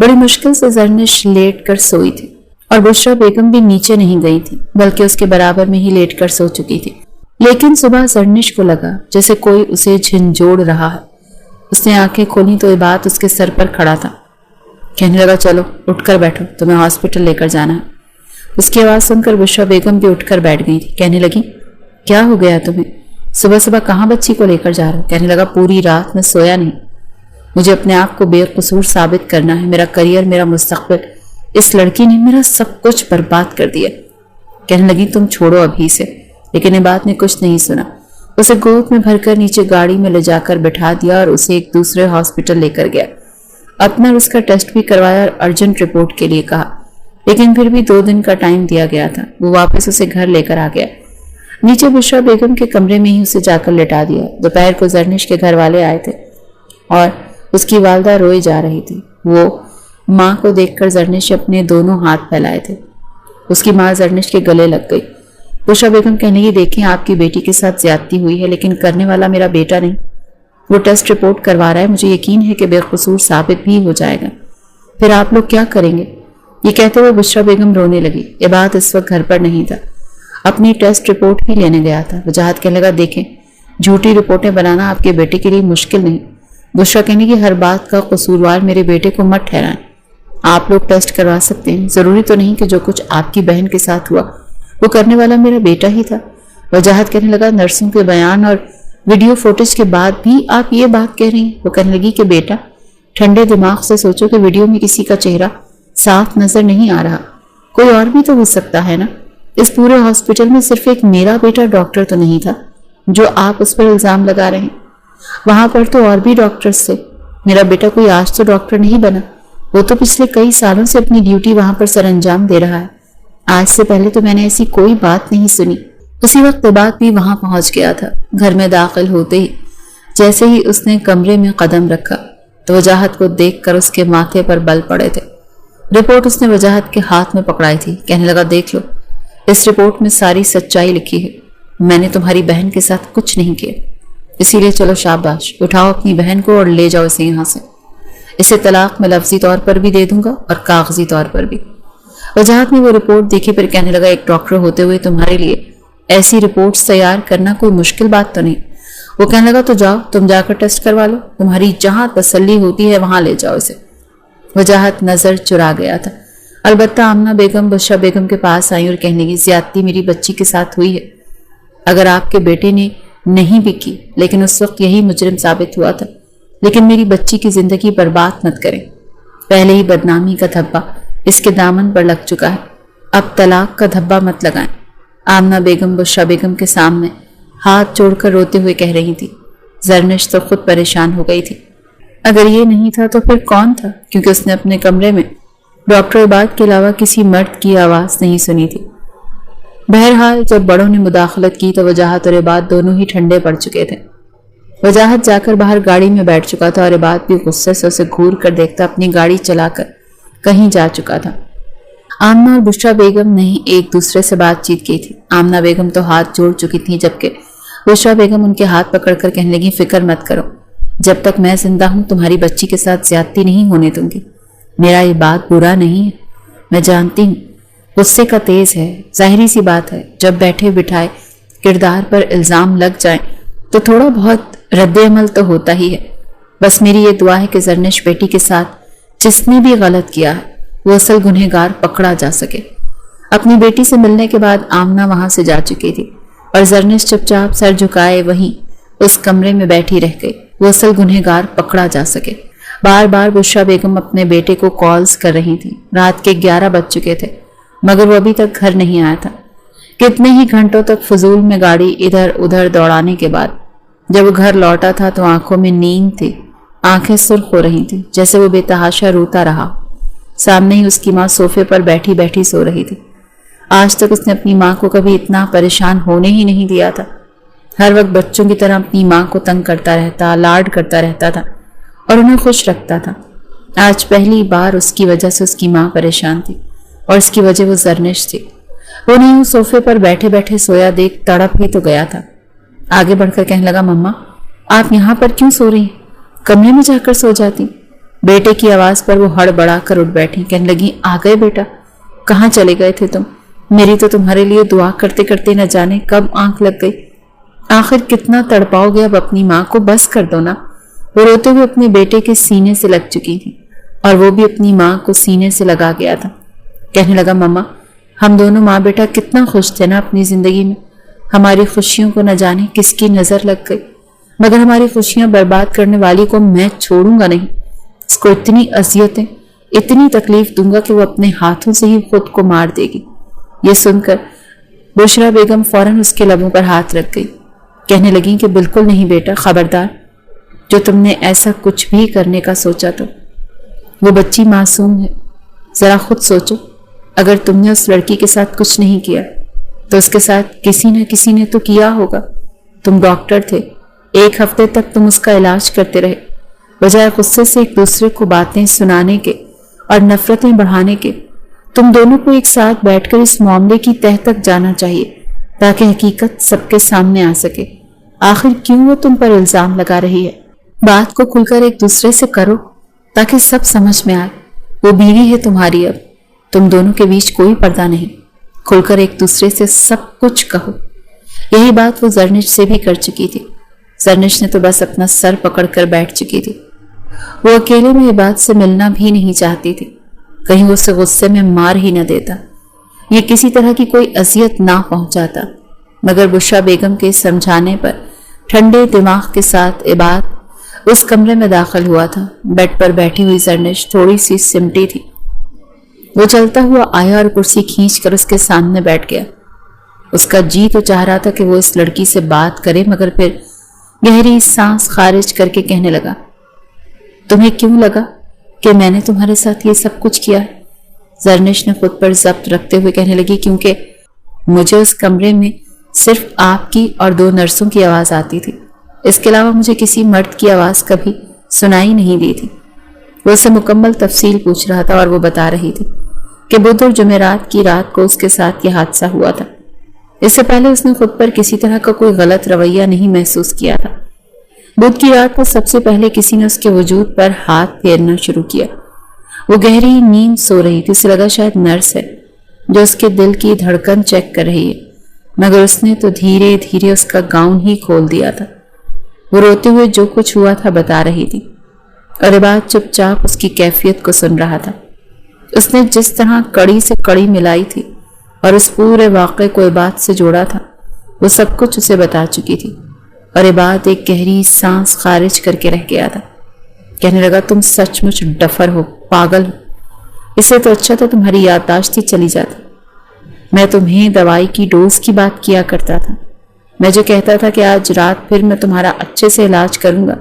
बड़ी मुश्किल से जरनिश लेट कर सोई थी और बुशरा बेगम भी नीचे नहीं गई थी, बल्कि उसके बराबर में ही लेट कर सो चुकी थी। लेकिन सुबह जरनिश को लगा जैसे कोई उसे झंझोड़ रहा है। उसने आंखें खोली तो ये बात उसके सर पर खड़ा था। कहने लगा, चलो उठकर बैठो, तुम्हें हॉस्पिटल लेकर जाना है। उसकी आवाज सुनकर बुशरा बेगम भी उठकर बैठ गई थी। कहने लगी, क्या हो गया तुम्हें? सुबह सुबह कहाँ बच्ची को लेकर जा रहे हो? कहने लगा, पूरी रात में सोया नहीं। मुझे अपने आप को बेकसूर साबित करना है। मेरा करियर, मेरा मुस्तकबिल, इस लड़की ने मेरा सब कुछ बर्बाद कर दिया। कहने लगी, तुम छोड़ो अभी से। लेकिन ये बात ने कुछ नहीं सुना। उसे गोद में भरकर नीचे गाड़ी में ले जाकर बिठा दिया और उसे एक दूसरे हॉस्पिटल लेकर गया। अपना उसका टेस्ट भी करवाया और अर्जेंट रिपोर्ट के लिए कहा, लेकिन फिर भी 2 दिन का टाइम दिया गया था। वो वापस उसे घर लेकर आ गया। नीचे बुशरा बेगम के कमरे में ही उसे जाकर लेटा दिया। दोपहर को जरनिश के घर वाले आए थे और उसकी वालदा रोई जा रही थी। वो माँ को देखकर जरनिश अपने दोनों हाथ फैलाए थे। उसकी माँ जरनिश के गले लग गई। बुशरा बेगम कहने लगी, देखें, आपकी बेटी के साथ ज्यादती हुई है, लेकिन करने वाला मेरा बेटा नहीं। वो टेस्ट रिपोर्ट करवा रहा है, मुझे यकीन है कि बेकसूर साबित भी हो जाएगा। फिर आप लोग क्या करेंगे? ये कहते हुए बुशरा बेगम रोने लगी। इबाद इस वक्त घर पर नहीं था, अपनी टेस्ट रिपोर्ट ही लेने गया था। वजाहत कहने लगा, देखें, झूठी रिपोर्टें बनाना आपके बेटे के लिए मुश्किल नहीं। बुशरा कहने की, हर बात का कसूरवार मेरे बेटे को मत ठहराएं। आप लोग टेस्ट करवा सकते हैं, जरूरी तो नहीं कि जो कुछ आपकी बहन के साथ हुआ वो करने वाला मेरा बेटा ही था। वजाहत कहने लगा, नर्सों के बयान और वीडियो फुटेज के बाद भी आप ये बात कह रही हैं? वो कहने लगी कि बेटा, ठंडे दिमाग से सोचो कि वीडियो में किसी का चेहरा साफ नजर नहीं आ रहा, कोई और भी तो हो सकता है ना। इस पूरे हॉस्पिटल में सिर्फ एक मेरा बेटा डॉक्टर तो नहीं था जो आप उस पर इल्जाम लगा रहे हैं। वहां पर तो और भी डॉक्टर्स थे। मेरा बेटा कोई आज तो डॉक्टर नहीं बना, वो तो पिछले कई सालों से अपनी ड्यूटी वहां पर सरअंजाम दे रहा है। आज से पहले तो मैंने ऐसी कोई बात नहीं सुनी। उसी वक्त इबाद भी वहां पहुंच गया था। घर में दाखिल होते ही जैसे ही उसने कमरे में कदम रखा तो वजाहत को देखकर उसके माथे पर बल पड़े थे। रिपोर्ट उसने वजाहत के हाथ में पकड़ाई थी। कहने लगा, देख लो, इस रिपोर्ट में सारी सच्चाई लिखी है। मैंने तुम्हारी बहन के साथ कुछ नहीं किया, इसीलिए चलो शाबाश, उठाओ अपनी बहन को और ले जाओ इसे यहाँ से। इसे तलाक में लफ्जी तौर पर भी दे दूंगा और कागजी तौर पर भी। वजाहत ने वो रिपोर्ट देखी, फिर कहने लगा, एक डॉक्टर होते हुए तुम्हारे लिए ऐसी रिपोर्ट्स तैयार करना कोई मुश्किल बात तो नहीं। वो कहने लगा, तो जाओ, तुम जाकर टेस्ट करवा लो, तुम्हारी जहां तसल्ली होती है वहां ले जाओ इसे। वजाहत नजर चुरा गया था। अलबत्ता आमना बेगम बुशरा बेगम के पास आई और कहने लगी, ज्यादती मेरी बच्ची के साथ हुई है। अगर आपके बेटे ने नहीं भी की, लेकिन उस वक्त यही मुजरिम साबित हुआ था। लेकिन मेरी बच्ची की जिंदगी बर्बाद मत करें। पहले ही बदनामी का धब्बा इसके दामन पर लग चुका है, अब तलाक का धब्बा मत लगाएं। आमना बेगम बुशरा बेगम के सामने हाथ जोड़कर रोते हुए कह रही थी। जरनिश तो खुद परेशान हो गई थी। अगर ये नहीं था तो फिर कौन था? क्योंकि उसने अपने कमरे में डॉक्टर इबाद के अलावा किसी मर्द की आवाज नहीं सुनी थी। बहरहाल जब बड़ों ने मुदाखलत की तो वजाहत और इबाद दोनों ही ठंडे पड़ चुके थे। वजाहत जाकर बाहर गाड़ी में बैठ चुका था और इबाद भी गुस्से से उसे घूर कर देखता अपनी गाड़ी चलाकर कहीं जा चुका था। आमना और बुशरा बेगम ने ही एक दूसरे से बातचीत की थी। आमना बेगम तो हाथ जोड़ चुकी थी, जबकि बुशरा बेगम उनके हाथ पकड़कर कहने लगी, फिक्र मत करो, जब तक मैं जिंदा हूं तुम्हारी बच्ची के साथ ज्यादती नहीं होने दूंगी। मेरा ये बात बुरा नहीं है, मैं जानती हूँ गुस्से का तेज है, जाहिरी सी बात है, जब बैठे बिठाए किरदार पर इल्जाम लग जाए तो थोड़ा बहुत रद्द-ए-अमल तो होता ही है। बस मेरी ये दुआ है कि जरनिश बेटी के साथ जिसने भी गलत किया है वो असल गुनहगार पकड़ा जा सके। अपनी बेटी से मिलने के बाद आमना वहां से जा चुकी थी और जरनिश चुपचाप सर झुकाए वहीं उस कमरे में बैठी रह गई। वो असल गुनहगार पकड़ा जा सके। बार बार बुशरा बेगम अपने बेटे को कॉल्स कर रही थी। रात के 11 बज चुके थे मगर वो अभी तक घर नहीं आया था। कितने ही घंटों तक फजूल में गाड़ी इधर उधर दौड़ाने के बाद जब वो घर लौटा था तो आंखों में नींद थी, आंखें सुर्ख हो रही थी, जैसे वो बेतहाशा रोता रहा। सामने ही उसकी माँ सोफे पर बैठी बैठी सो रही थी। आज तक उसने अपनी माँ को कभी इतना परेशान होने ही नहीं दिया था। हर वक्त बच्चों की तरह अपनी माँ को तंग करता रहता, लाड करता रहता था और उन्हें खुश रखता था। आज पहली बार उसकी वजह से उसकी माँ परेशान थी और इसकी वजह वो जरनिश थी। वो नहीं उस सोफे पर बैठे बैठे सोया देख तड़प ही तो गया था। आगे बढ़कर कहने लगा, मम्मा आप यहाँ पर क्यों सो रही हैं? कमरे में जाकर सो जाती। बेटे की आवाज पर वो हड़बड़ा कर उठ बैठी। कहने लगी, आ गए बेटा, कहाँ चले गए थे तुम? मेरी तो तुम्हारे लिए दुआ करते करते न जाने कब आंख लग गई। आखिर कितना तड़पाओगे अब अपनी माँ को, बस कर दो ना। वो रोते हुए अपने बेटे के सीने से लग चुकी थी और वो भी अपनी माँ को सीने से लगा गया था। कहने लगा, मम्मा हम दोनों माँ बेटा कितना खुश थे ना अपनी जिंदगी में। हमारी खुशियों को न जाने किसकी नजर लग गई, मगर हमारी खुशियां बर्बाद करने वाली को मैं छोड़ूंगा नहीं। इसको इतनी अजियतें, इतनी तकलीफ दूंगा कि वो अपने हाथों से ही खुद को मार देगी। ये सुनकर बुशरा बेगम फौरन उसके लबों पर हाथ रख गई। कहने लगी कि बिल्कुल नहीं बेटा, खबरदार, जो तुमने ऐसा कुछ भी करने का सोचा तो वो बच्ची मासूम है। जरा खुद सोचो, अगर तुमने उस लड़की के साथ कुछ नहीं किया तो उसके साथ किसी न किसी ने तो किया होगा। तुम डॉक्टर थे, 1 हफ्ते तक तुम उसका इलाज करते रहे, बजाय गुस्से से एक दूसरे को बातें सुनाने के और नफरतें बढ़ाने के। तुम दोनों को एक साथ बैठकर इस मामले की तह तक जाना चाहिए ताकि हकीकत सबके सामने आ सके। आखिर क्यों वो तुम पर इल्जाम लगा रही है? बात को खुलकर एक दूसरे से करो ताकि सब समझ में आए। वो बीवी है तुम्हारी, अब तुम दोनों के बीच कोई पर्दा नहीं। खुलकर एक दूसरे से सब कुछ कहो। यही बात वो जरनिश से भी कर चुकी थी। जरनिश ने तो बस अपना सर पकड़कर बैठ चुकी थी। वो अकेले में ये बात से मिलना भी नहीं चाहती थी, कहीं वो उसे गुस्से में मार ही न देता, ये किसी तरह की कोई अजियत ना पहुंचाता। मगर बुशरा बेगम के समझाने पर ठंडे दिमाग के साथ इबाद उस कमरे में दाखिल हुआ था। बेड पर बैठी हुई जरनिश थोड़ी सी सिमटी थी। वो चलता हुआ आया और कुर्सी खींचकर उसके सामने बैठ गया। उसका जी तो चाह रहा था कि वो इस लड़की से बात करे, मगर फिर गहरी सांस खारिज करके कहने लगा, तुम्हें क्यों लगा कि मैंने तुम्हारे साथ ये सब कुछ किया है? जरनिश ने खुद पर जब्त रखते हुए कहने लगी, क्योंकि मुझे उस कमरे में सिर्फ आपकी और 2 नर्सों की आवाज आती थी। इसके अलावा मुझे किसी मर्द की आवाज कभी सुनाई नहीं दी थी। वो उससे मुकम्मल तफसील पूछ रहा था और वो बता रही थी कि बुध और जुमेरात की रात को उसके साथ यह हादसा हुआ था। इससे पहले उसने खुद पर किसी तरह का कोई गलत रवैया नहीं महसूस किया था। बुध की रात को सबसे पहले किसी ने उसके वजूद पर हाथ फेरना शुरू किया। वो गहरी नींद सो रही थी। उसे लगा शायद नर्स है जो उसके दिल की धड़कन चेक कर रही है, मगर उसने तो धीरे धीरे उसका गाउन ही खोल दिया था। वो रोते हुए जो कुछ हुआ था बता रही थी और इबाद चुपचाप उसकी कैफियत को सुन रहा था। उसने जिस तरह कड़ी से कड़ी मिलाई थी और उस पूरे वाक़े को इबाद से जोड़ा था, वो सब कुछ उसे बता चुकी थी। और इबाद एक गहरी सांस खारिज करके रह गया था। कहने लगा, तुम सचमुच डफर हो, पागल हो। इससे तो अच्छा था तुम्हारी याददाश्त ही चली जाती। मैं तुम्हें दवाई की डोज की बात किया करता था। मैं जो कहता था कि आज रात फिर मैं तुम्हारा अच्छे से इलाज करूंगा,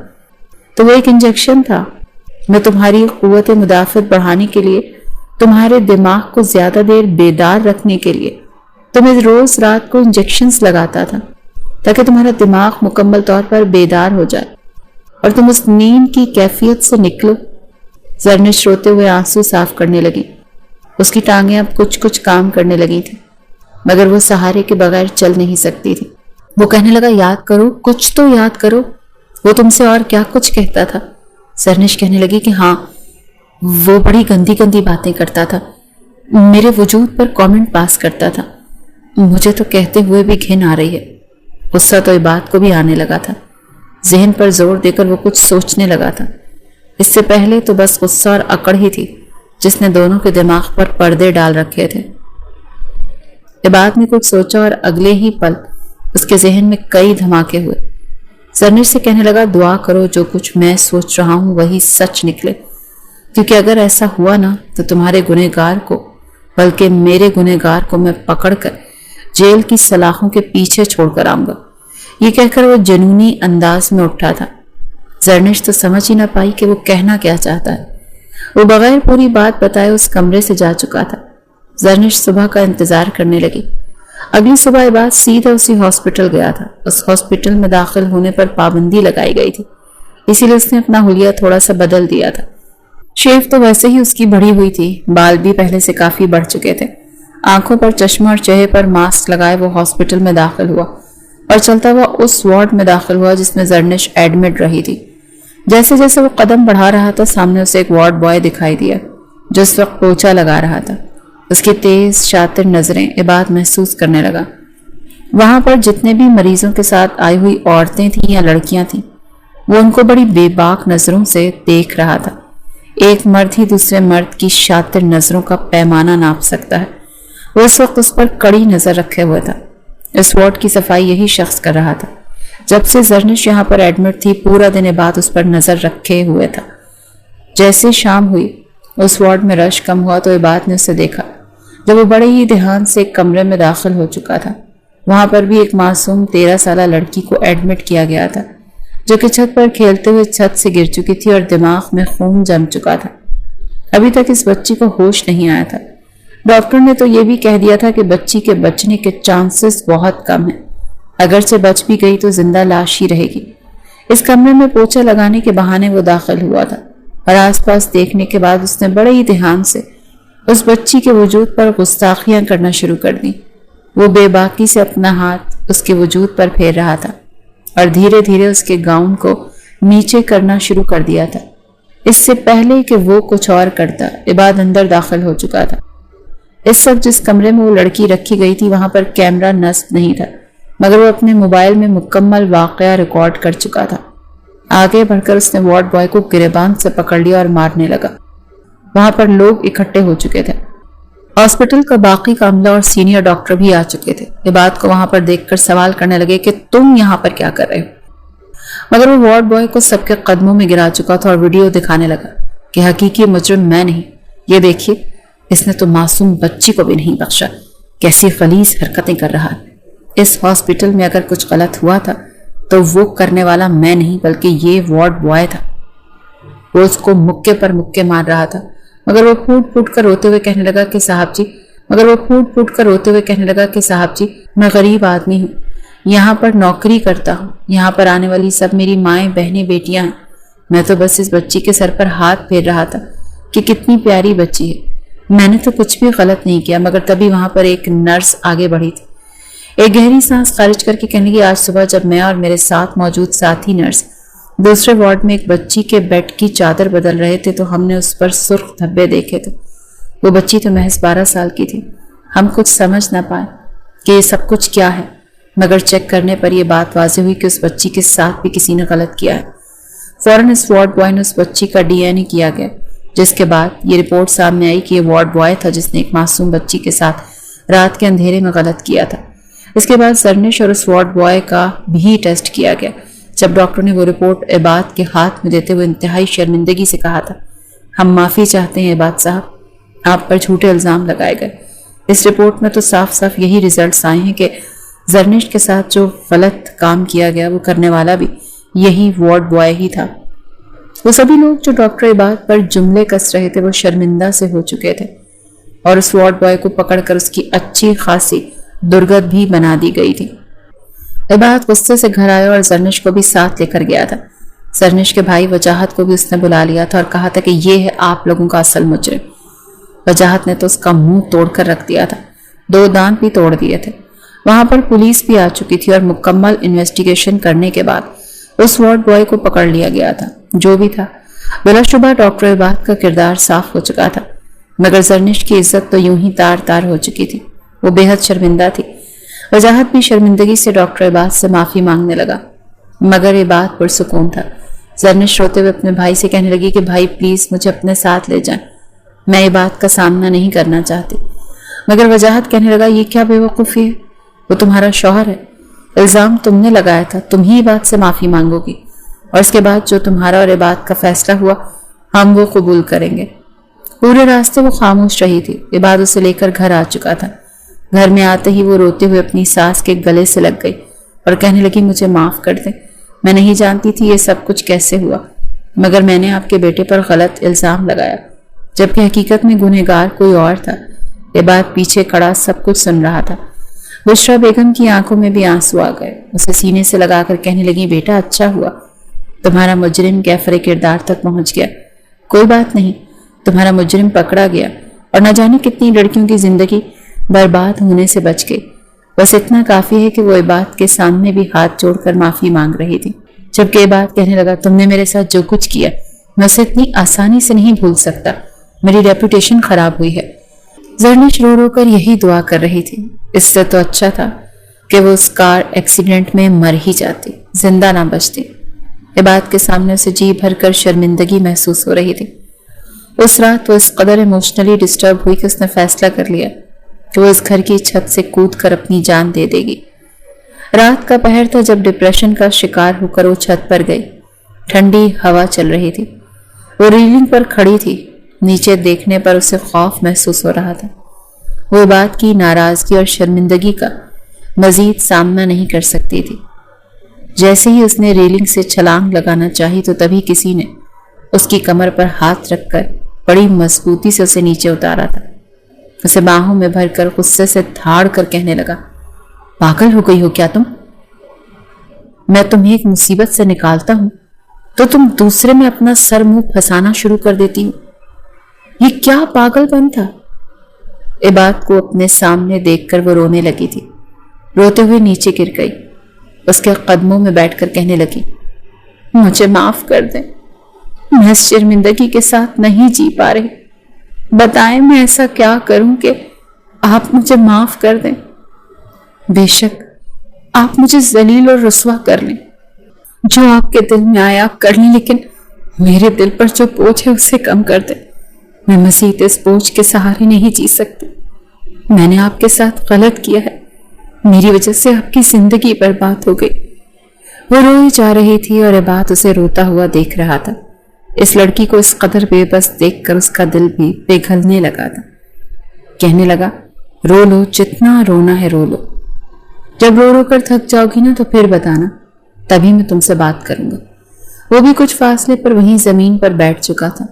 तो वो एक इंजेक्शन था। मैं तुम्हारी कुव्वत मुदाफ़त बढ़ाने के लिए, तुम्हारे दिमाग को ज्यादा देर बेदार रखने के लिए तुम्हें रोज रात को इंजेक्शंस लगाता था ताकि तुम्हारा दिमाग मुकम्मल तौर पर बेदार हो जाए और तुम उस नींद की कैफियत से निकलो। जरनिश रोते हुए आंसू साफ करने लगी। उसकी टांगें अब कुछ कुछ काम करने लगी थी, मगर वो सहारे के बगैर चल नहीं सकती थी। वो कहने लगा, याद करो, कुछ तो याद करो, वो तुमसे और क्या कुछ कहता था? जरनिश कहने लगी कि हाँ, वो बड़ी गंदी गंदी बातें करता था। मेरे वजूद पर कमेंट पास करता था। मुझे तो कहते हुए भी घिन आ रही है। गुस्सा तो इबाद को भी आने लगा था। जहन पर जोर देकर वो कुछ सोचने लगा था। इससे पहले तो बस गुस्सा और अकड़ ही थी जिसने दोनों के दिमाग पर पर्दे डाल रखे थे। इबाद ने कुछ सोचा और अगले ही पल उसके जहन में कई धमाके हुए। जरनिश से कहने लगा, दुआ करो जो कुछ मैं सोच रहा हूं वही सच निकले, क्योंकि अगर ऐसा हुआ ना तो तुम्हारे गुनहगार को, बल्कि मेरे गुनहगार को मैं पकड़कर जेल की सलाखों के पीछे छोड़कर आऊंगा। ये कहकर वो जुनूनी अंदाज में उठा था। जरनिश तो समझ ही ना पाई कि वो कहना क्या चाहता है। वो बगैर पूरी बात बताए उस कमरे से जा चुका था। जरनिश सुबह का इंतजार करने लगी। अगली सुबह इबाद सीधा उसी हॉस्पिटल गया था। उस हॉस्पिटल में दाखिल होने पर पाबंदी लगाई गई थी, इसीलिए उसने अपना हुलिया थोड़ा सा बदल दिया था। शेव तो वैसे ही उसकी बढ़ी हुई थी, बाल भी पहले से काफी बढ़ चुके थे। आंखों पर चश्मा और चेहरे पर मास्क लगाए वो हॉस्पिटल में दाखिल हुआ और चलता हुआ उस वार्ड में दाखिल हुआ जिसमें जरनिश एडमिट रही थी। जैसे जैसे वो कदम बढ़ा रहा था सामने उसे एक वार्ड बॉय दिखाई दिया जो इस वक्त पोछा लगा रहा था। उसकी तेज शातिर नजरें इबाद महसूस करने लगा। वहां पर जितने भी मरीजों के साथ आई हुई औरतें थीं या लड़कियां थीं, वो उनको बड़ी बेबाक नजरों से देख रहा था। एक मर्द ही दूसरे मर्द की शातिर नजरों का पैमाना नाप सकता है। वो इस वक्त उस पर कड़ी नजर रखे हुए था। इस वार्ड की सफाई यही शख्स कर रहा था। जब से जरनिश यहाँ पर एडमिट थी पूरा दिन इबाद उस पर नजर रखे हुए था। जैसे शाम हुई उस वार्ड में रश कम हुआ तो इबाद ने उसे देखा जब वो बड़े ही ध्यान से एक कमरे में दाखिल हो चुका था। वहां पर भी एक मासूम 13 साला लड़की को एडमिट किया गया था जो कि छत पर खेलते हुए छत से गिर चुकी थी और दिमाग में खून जम चुका था। अभी तक इस बच्ची को होश नहीं आया था। डॉक्टर ने तो ये भी कह दिया था कि बच्ची के बचने के चांसेस बहुत कम हैं। अगर से बच भी गई तो जिंदा लाश ही रहेगी। इस कमरे में पोछा लगाने के बहाने वो दाखिल हुआ था और आसपास देखने के बाद उसने बड़े ही ध्यान से उस बच्ची के वजूद पर गुस्ताखियां करना शुरू कर दी। वो बेबाकी से अपना हाथ उसके वजूद पर फेर रहा था और धीरे धीरे उसके गाउन को नीचे करना शुरू कर दिया था। इससे पहले कि वो कुछ और करता इबाद अंदर दाखिल हो चुका था। इस वक्त जिस कमरे में वो लड़की रखी गई थी वहां पर कैमरा नस्ब नहीं था, मगर वो अपने मोबाइल में मुकम्मल वाकया रिकॉर्ड कर चुका था। आगे बढ़कर उसने वार्ड बॉय को गिरेबान से पकड़ लिया और मारने लगा। वहां पर लोग इकट्ठे हो चुके थे। हॉस्पिटल का बाकी का अमला और सीनियर डॉक्टर भी आ चुके थे। इबाद को वहां पर देखकर सवाल करने लगे कि तुम यहाँ पर क्या कर रहे हो, मगर वो वार्ड बॉय को सबके कदमों में गिरा चुका था और वीडियो दिखाने लगा कि हकीकी मुजरिम मैं नहीं, ये देखिए इसने तो मासूम बच्ची को भी नहीं बख्शा, कैसी खलीज हरकतें कर रहा है। इस हॉस्पिटल में अगर कुछ गलत हुआ था तो वो करने वाला मैं नहीं बल्कि ये वार्ड बॉय था। वो उसको मुक्के पर मुक्के मार रहा था, मगर वो फूट फूट कर रोते हुए कहने लगा कि साहब जी मैं गरीब आदमी हूँ, यहाँ पर नौकरी करता हूँ, यहाँ पर आने वाली सब मेरी माएँ बहनें बेटियां हैं। मैं तो बस इस बच्ची के सर पर हाथ फेर रहा था कि कितनी प्यारी बच्ची है, मैंने तो कुछ भी गलत नहीं किया। मगर तभी वहां पर एक नर्स आगे बढ़ी थी। एक गहरी सांस खारिज करके कहने लगी, आज सुबह जब मैं और मेरे साथ मौजूद साथी नर्स दूसरे वार्ड में एक बच्ची के बेड की चादर बदल रहे थे तो हमने उस पर सुर्ख धब्बे देखे थे। वो बच्ची तो महज 12 साल की थी। हम कुछ समझ ना पाए कि ये सब कुछ क्या है, मगर चेक करने पर यह बात वाज़ेह हुई कि उस बच्ची के साथ भी किसी ने गलत किया है। फौरन इस वार्ड बॉय ने उस बच्ची का DNA किया गया, जिसके बाद ये रिपोर्ट सामने आई कि ये वार्ड बॉय था जिसने एक मासूम बच्ची के साथ रात के अंधेरे में गलत किया था। इसके बाद जरनिश और उस वार्ड बॉय का भी टेस्ट किया गया। जब डॉक्टर ने वो रिपोर्ट इबाद के हाथ में देते हुए इंतहाई शर्मिंदगी से कहा था, हम माफ़ी चाहते हैं इबाद साहब, आप पर झूठे इल्ज़ाम लगाए गए। इस रिपोर्ट में तो साफ साफ यही रिजल्ट्स आए हैं कि जरनिश के साथ जो गलत काम किया गया वो करने वाला भी यही वार्ड बॉय ही था। वो सभी लोग जो डॉक्टर इबाद पर जुमले कस रहे थे वो शर्मिंदा से हो चुके थे और उस वार्ड बॉय को पकड़कर उसकी अच्छी खासी दुर्गत भी बना दी गई थी। इबाद गुस्से से घर आया और जरनिश को भी साथ लेकर गया था। जरनिश के भाई वजाहत को भी उसने बुला लिया था और कहा था कि ये है आप लोगों का असल मुजरिम। वजाहत ने तो उसका मुंह तोड़कर रख दिया था, 2 दांत भी तोड़ दिए थे। वहां पर पुलिस भी आ चुकी थी और मुकम्मल इन्वेस्टिगेशन करने के बाद उस वार्ड बॉय को पकड़ लिया गया था। जो भी था, बिलाशुबा डॉक्टर इबाद का किरदार साफ हो चुका था। مگر زرنش کی عزت تو یوں ہی تار تار ہو چکی تھی۔ وہ بے حد شرمندہ تھی۔ وجاہت بھی شرمندگی سے ڈاکٹر عباد سے معافی مانگنے لگا، مگر عباد پرسکون تھا۔ زرنش روتے ہوئے اپنے بھائی سے کہنے لگی کہ بھائی پلیز مجھے اپنے ساتھ لے جائیں، میں عباد کا سامنا نہیں کرنا چاہتی۔ مگر وجاہت کہنے لگا یہ کیا بے وقوفی ہے، وہ تمہارا شوہر ہے، الزام تم نے لگایا تھا، تم ہی عباد سے معافی مانگو گی، اور اس کے بعد جو تمہارا اور عباد کا فیصلہ ہوا ہم وہ قبول کریں گے۔ پورے راستے وہ خاموش رہی تھی۔ عباد اسے لے کر گھر آ چکا تھا۔ گھر میں آتے ہی وہ روتے ہوئے اپنی ساس کے گلے سے لگ گئی اور کہنے لگی مجھے معاف کر دیں، میں نہیں جانتی تھی یہ سب کچھ کیسے ہوا، مگر میں نے آپ کے بیٹے پر غلط الزام لگایا، جبکہ حقیقت میں گنہگار کوئی اور تھا۔ عباد پیچھے کھڑا سب کچھ سن رہا تھا۔ بشرا بیگم کی آنکھوں میں بھی آنسو آ گئے۔ اسے سینے سے لگا کر کہنے لگی بیٹا اچھا ہوا تمہارا مجرم کیفر کردار تک پہنچ گیا، کوئی بات نہیں، تمہارا مجرم پکڑا گیا اور نہ جانے کتنی لڑکیوں کی زندگی برباد ہونے سے بچ گئی۔ بس اتنا کافی ہے کہ وہ عباد کے سامنے بھی ہاتھ جوڑ کر معافی مانگ رہی تھی، جبکہ عباد کہنے لگا تم نے میرے ساتھ جو کچھ کیا میں اسے اتنی آسانی سے نہیں بھول سکتا، میری ریپوٹیشن خراب ہوئی ہے۔ زرنش رو رو کر یہی دعا کر رہی تھی، اس سے تو اچھا تھا کہ وہ اس کار ایکسیڈنٹ میں مر ہی جاتی، زندہ نہ بچتی۔ عباد کے سامنے اسے جی بھر کر شرمندگی محسوس ہو رہی تھی۔ اس رات وہ اس قدر ایموشنلی ڈسٹرب ہوئی کہ اس نے فیصلہ کر لیا کہ وہ اس گھر کی چھت سے کود کر اپنی جان دے دے گی۔ رات کا پہر تھا جب ڈپریشن کا شکار ہو کر وہ چھت پر گئی۔ ٹھنڈی ہوا چل رہی تھی۔ وہ ریلنگ پر کھڑی تھی، نیچے دیکھنے پر اسے خوف محسوس ہو رہا تھا۔ وہ عباد کی ناراضگی اور شرمندگی کا مزید سامنا نہیں کر سکتی تھی۔ جیسے ہی اس نے ریلنگ سے چھلانگ لگانا چاہی تو تبھی کسی نے اس کی کمر پر ہاتھ رکھ کر بڑی مضبوطی سے اسے نیچے اتارا تھا۔ اسے باہوں میں بھر کر غصے سے دھاڑ کر کہنے لگا پاگل ہو گئی ہو کیا تم؟ میں تمہیں ایک مصیبت سے نکالتا ہوں تو تم دوسرے میں اپنا سر منہ پھنسانا شروع کر دیتی ہو، یہ کیا پاگل پن تھا؟ عباد کو اپنے سامنے دیکھ کر وہ رونے لگی تھی۔ روتے ہوئے نیچے گر گئی، اس کے قدموں میں بیٹھ کر کہنے لگی مجھے معاف کر دیں، میں اس شرمندگی کے ساتھ نہیں جی پا رہی، بتائیں میں ایسا کیا کروں کہ آپ مجھے معاف کر دیں؟ بے شک آپ مجھے ذلیل اور رسوا کر لیں، جو آپ کے دل میں آیا آپ کر لیں، لیکن میرے دل پر جو بوجھ ہے اسے کم کر دیں، میں مزید اس بوجھ کے سہارے نہیں جی سکتی، میں نے آپ کے ساتھ غلط کیا ہے، میری وجہ سے آپ کی زندگی برباد ہو گئی۔ وہ روئی جا رہی تھی اور عباد اسے روتا ہوا دیکھ رہا تھا۔ اس لڑکی کو اس قدر بے بس دیکھ کر اس کا دل بھی پگھلنے لگا تھا۔ کہنے لگا رو لو جتنا رونا ہے رو لو، جب رو رو کر تھک جاؤ گی نا تو پھر بتانا، تبھی میں تم سے بات کروں گا۔ وہ بھی کچھ فاصلے پر وہیں زمین پر بیٹھ چکا تھا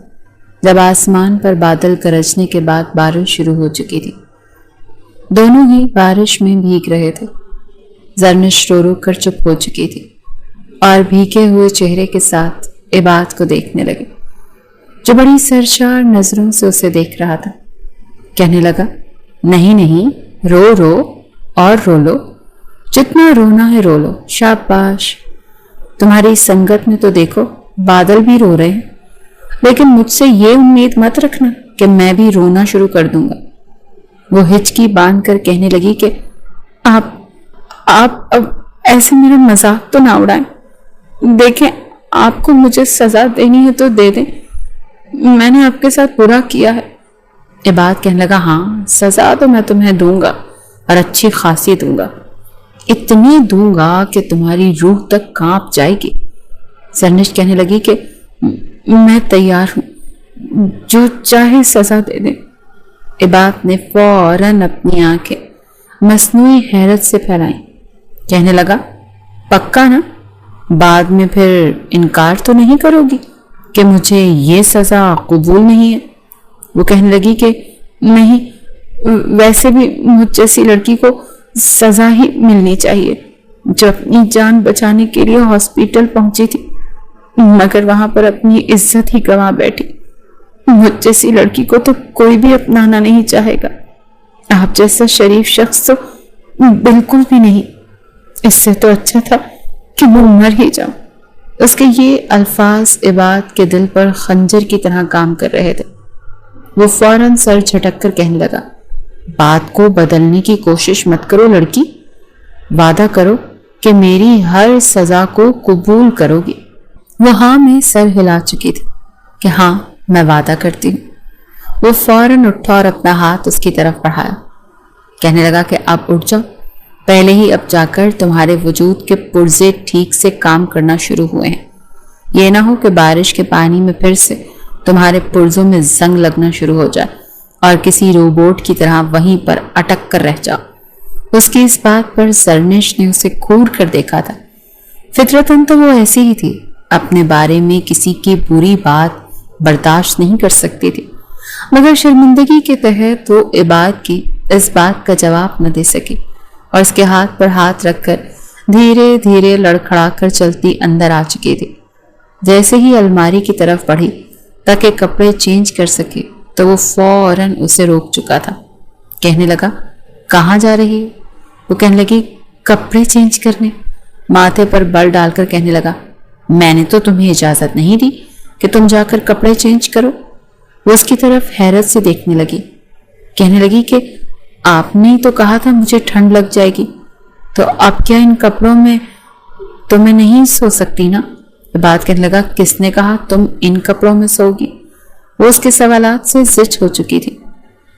جب آسمان پر بادل گرجنے کے بعد بارش شروع ہو چکی تھی۔ دونوں ہی بارش میں بھیگ رہے تھے۔ زرنش رو رو کر چپ ہو چکی تھی اور بھیگے ہوئے چہرے کے ساتھ عباد کو دیکھنے لگے، جو بڑی سرشار نظروں سے اسے دیکھ رہا تھا۔ کہنے لگا نہیں نہیں رو رو اور رو لو، جتنا رونا ہے رو لو، شاباش، تمہاری سنگت میں تو دیکھو بادل بھی رو رہے ہیں، لیکن مجھ سے یہ امید مت رکھنا کہ میں بھی رونا شروع کر دوں گا۔ وہ ہچکی باندھ کر کہنے لگی کہ آپ اب ایسے میرا مذاق تو نہ اڑائیں، دیکھیں آپ کو مجھے سزا دینی ہے تو دے دیں، میں نے آپ کے ساتھ برا کیا ہے۔ عباد کہنے لگا ہاں سزا تو میں تمہیں دوں گا اور اچھی خاصی دوں گا، اتنی دوں گا کہ تمہاری روح تک کانپ جائے گی۔ زرنش کہنے لگی کہ میں تیار ہوں، جو چاہے سزا دے دیں۔ عباد نے فوراً اپنی آنکھیں مصنوعی حیرت سے پھیلائیں۔ کہنے لگا پکا نا، بعد میں پھر انکار تو نہیں کرو گی کہ مجھے یہ سزا قبول نہیں ہے؟ وہ کہنے لگی کہ نہیں، ویسے بھی مجھ جیسی لڑکی کو سزا ہی ملنی چاہیے، جو اپنی جان بچانے کے لیے ہاسپیٹل پہنچی تھی مگر وہاں پر اپنی عزت ہی گنوا بیٹھی۔ مجھ جیسی لڑکی کو تو کوئی بھی اپنانا نہیں چاہے گا، آپ جیسا شریف شخص تو بالکل بھی نہیں، اس سے تو اچھا تھا کہ وہ مر ہی جاؤں۔ اس کے یہ الفاظ عباد کے دل پر خنجر کی طرح کام کر رہے تھے۔ वो फौरन सर झटक कर कहने लगा, बात को बदलने की कोशिश मत करो लड़की, वादा करो कि मेरी हर सजा को कबूल करोगी। वो हाँ में सर हिला चुकी थी कि हाँ मैं वादा करती हूँ। वो फौरन उठा और अपना हाथ उसकी तरफ बढ़ाया, कहने लगा कि अब उठ जाओ, पहले ही अब जाकर तुम्हारे वजूद के पुर्जे ठीक से काम करना शुरू हुए हैं। ये ना हो कि बारिश के पानी में फिर से तुम्हारे पुर्जों में जंग लगना शुरू हो जाए और किसी रोबोट की तरह वहीं पर अटक कर रह जाओ। उसकी इस बात पर जरनिश ने उसे घूर कर देखा था। फितरतन तो वो ऐसी ही थी, अपने बारे में किसी की बुरी बात बर्दाश्त नहीं कर सकती थी, मगर शर्मिंदगी के तहत वो इबाद की इस बात का जवाब न दे सकी और उसके हाथ पर हाथ रखकर धीरे धीरे लड़खड़ा कर चलती अंदर आ चुकी थी। जैसे ही अलमारी की तरफ बढ़ी ताकि कपड़े चेंज कर सके तो वो फौरन उसे रोक चुका था। कहने लगा, कहाँ जा रही है? वो कहने लगी, कपड़े चेंज करने। माथे पर बल डालकर कहने लगा, मैंने तो तुम्हें इजाजत नहीं दी कि तुम जाकर कपड़े चेंज करो। वो उसकी तरफ हैरत से देखने लगी, कहने लगी कि आपने तो कहा था मुझे ठंड लग जाएगी, तो अब क्या इन कपड़ों में तो मैं नहीं सो सकती ना? बात कहने लगा, किसने कहा तुम इन कपड़ों में सोगी? वो उसके सवालात से जिच हो चुकी थी।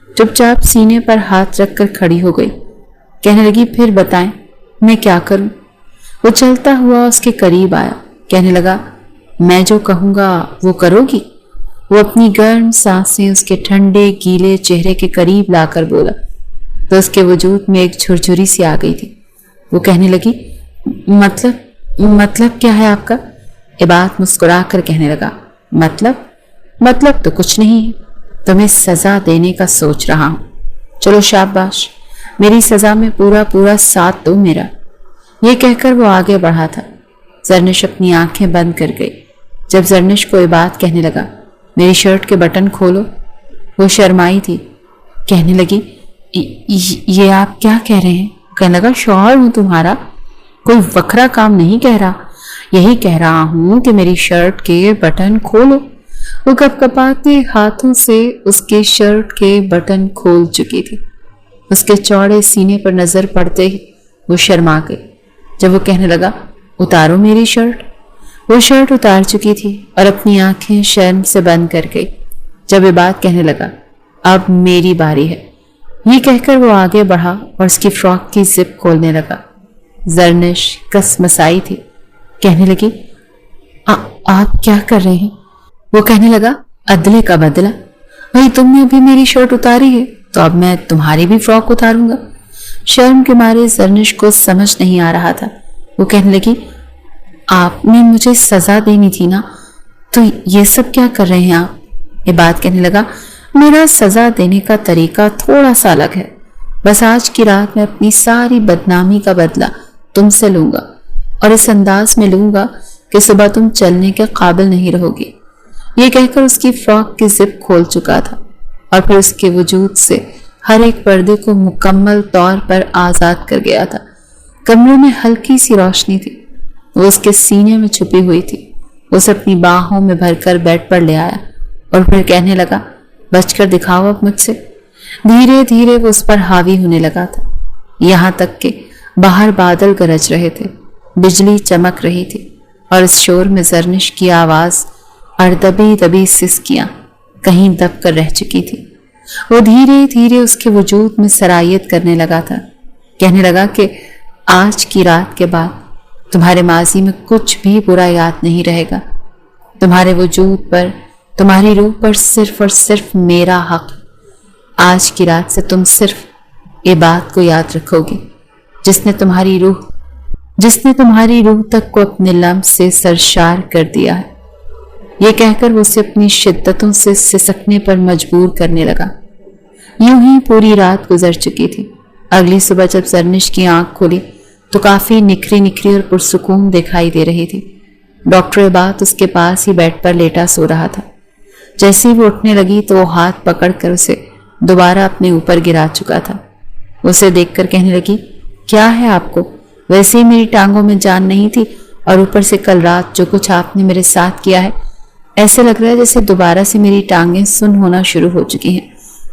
चुपचाप सीने पर हाथ रखकर खड़ी हो गई, कहने लगी, फिर बताएं मैं क्या करूं? वो चलता हुआ उसके करीब आया, कहने लगा, मैं जो कहूंगा वो करोगी? वो अपनी गर्म सांसें उसके ठंडे गीले चेहरे के करीब लाकर बोला तो उसके वजूद में एक झुरझुरी सी आ गई थी। वो कहने लगी, मतलब क्या है आपका? इबाद मुस्कुरा कर कहने लगा, मतलब तो कुछ नहीं है, तुम्हें सजा देने का सोच रहा हूं। चलो शाबाश, मेरी सजा में पूरा साथ दो मेरा। ये कहकर वो आगे बढ़ा था। जरनिश अपनी आंखें बंद कर गई। जब जरनिश को इबाद कहने लगा, मेरी शर्ट के बटन खोलो, वो शर्माई थी, कहने लगी, ये आप क्या कह रहे हैं? कहने लगा, शौहर हूं तुम्हारा, कोई वखरा काम नहीं कह रहा, यही कह रहा हूं कि मेरी शर्ट के बटन खोलो। वो कपकपाते हाथों से उसके शर्ट के बटन खोल चुकी थी। उसके चौड़े सीने पर नजर पड़ते ही वो शर्मा गई। जब वो कहने लगा, उतारो मेरी शर्ट, वो शर्ट उतार चुकी थी और अपनी आंखें शर्म से बंद कर गई। जब ये बात कहने लगा, अब मेरी बारी है, ये कहकर वो आगे बढ़ा और उसकी फ्रॉक की जिप खोलने लगा। जरनिश कसमसाई थी, कहने लगी, आप क्या कर रहे हैं? वो कहने लगा, अदले का बदला, भाई तुमने अभी मेरी शर्ट उतारी है तो अब मैं तुम्हारी भी फ्रॉक उतारूंगा। शर्म के मारे जरनिश को समझ नहीं आ रहा था। वो कहने लगी, आपने मुझे सजा देनी थी ना, तो ये सब क्या कर रहे हैं आप? ये बात कहने लगा, मेरा सजा देने का तरीका थोड़ा सा अलग है। बस आज की रात मैं अपनी सारी बदनामी का बदला तुमसे लूंगा और इस अंदाज में लूंगा कि सुबह तुम चलने के काबिल नहीं रहोगी। ये कहकर उसकी फ्रॉक की जिप खोल चुका था और फिर उसके वजूद से हर एक पर्दे को मुकम्मल तौर पर आजाद कर गया था। कमरे में हल्की सी रोशनी थी, वो उसके सीने में छुपी हुई थी। उसे अपनी बाहों में भरकर बेड पर ले आया और फिर कहने लगा, बचकर दिखाओ अब मुझसे। धीरे धीरे वो उस पर हावी होने लगा था, यहाँ तक कि बाहर बादल गरज रहे थे, बिजली चमक रही थी और इस शोर में जरनिश की आवाज और दबी दबी सिसकियां कहीं दब कर रह चुकी थी। वो धीरे धीरे उसके वजूद में सरायत करने लगा था, कहने लगा कि आज की रात के बाद तुम्हारे माजी में कुछ भी बुरा याद नहीं रहेगा। तुम्हारे वजूद पर, तुम्हारी रूह पर सिर्फ और सिर्फ मेरा हक। आज की रात से तुम सिर्फ ये बात को याद रखोगे जिसने तुम्हारी रूह तक को अपने लम्ब से सरशार कर दिया है। ये कहकर वो उसे अपनी शिद्दतों से सिसकने पर मजबूर करने लगा। यूं ही पूरी रात गुजर चुकी थी। अगली सुबह जब जरनिश की आंख खुली तो काफी निखरी और पुरसुकून दिखाई दे रही थी। डॉक्टर इबाद उसके पास ही बेड पर लेटा सो रहा था। जैसे ही वो उठने लगी तो वो हाथ पकड़कर उसे दोबारा अपने ऊपर गिरा चुका था। उसे देखकर कहने लगी, क्या है आपको? वैसे ही मेरी टांगों में जान नहीं थी और ऊपर से कल रात जो कुछ आपने मेरे साथ किया है ایسے لگ رہا ہے جیسے دوبارہ سے میری ٹانگیں سن ہونا شروع ہو چکی ہیں.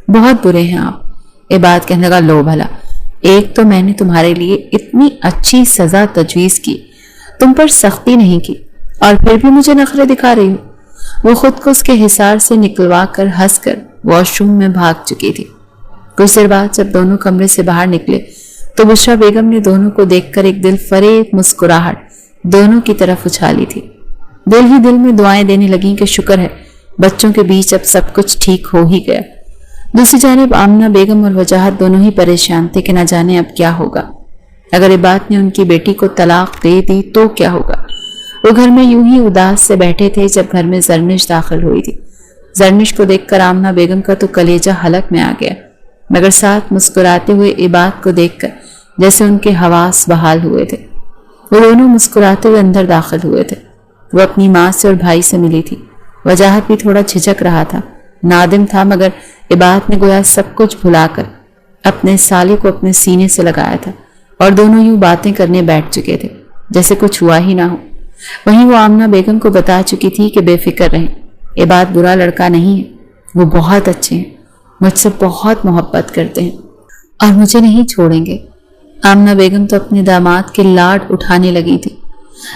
بہت برے ہیں آپ. عباد کہنے لگا لو بھلا، ایک تو میں نے تمہارے لیے اتنی اچھی سزا تجویز کی، تم پر سختی نہیں کی، اور پھر بھی مجھے نخرے دکھا رہی ہو. وہ خود کو اس کے حصار سے نکلوا کر ہنس کر واش روم میں بھاگ چکی تھی. کچھ دیر بعد جب دونوں کمرے سے باہر نکلے تو بشرا بیگم نے دونوں کو دیکھ کر ایک دل فریب مسکراہٹ دونوں کی طرف اچھالی تھی. دل ہی دل میں دعائیں دینے لگیں کہ شکر ہے بچوں کے بیچ اب سب کچھ ٹھیک ہو ہی گیا. دوسری جانب آمنہ بیگم اور وجاہت دونوں ہی پریشان تھے کہ نہ جانے اب کیا ہوگا. اگر عباد نے ان کی بیٹی کو طلاق دے دی تو کیا ہوگا. وہ گھر میں یوں ہی اداس سے بیٹھے تھے جب گھر میں زرنش داخل ہوئی تھی. زرنش کو دیکھ کر آمنہ بیگم کا تو کلیجہ حلق میں آ گیا، مگر ساتھ مسکراتے ہوئے عباد کو دیکھ کر جیسے ان کے حواس بحال ہوئے تھے. وہ دونوں مسکراتے ہوئے اندر داخل ہوئے تھے. وہ اپنی ماں سے اور بھائی سے ملی تھی. وجاہت بھی تھوڑا جھجک رہا تھا، نادم تھا، مگر عباد نے گویا سب کچھ بھلا کر اپنے سالے کو اپنے سینے سے لگایا تھا اور دونوں یوں باتیں کرنے بیٹھ چکے تھے جیسے کچھ ہوا ہی نہ ہو. وہیں وہ آمنہ بیگم کو بتا چکی تھی کہ بے فکر رہیں، عباد برا لڑکا نہیں ہے، وہ بہت اچھے ہیں، مجھ سے بہت محبت کرتے ہیں اور مجھے نہیں چھوڑیں گے. آمنہ بیگم تو اپنے داماد کے لاڈ اٹھانے لگی تھی.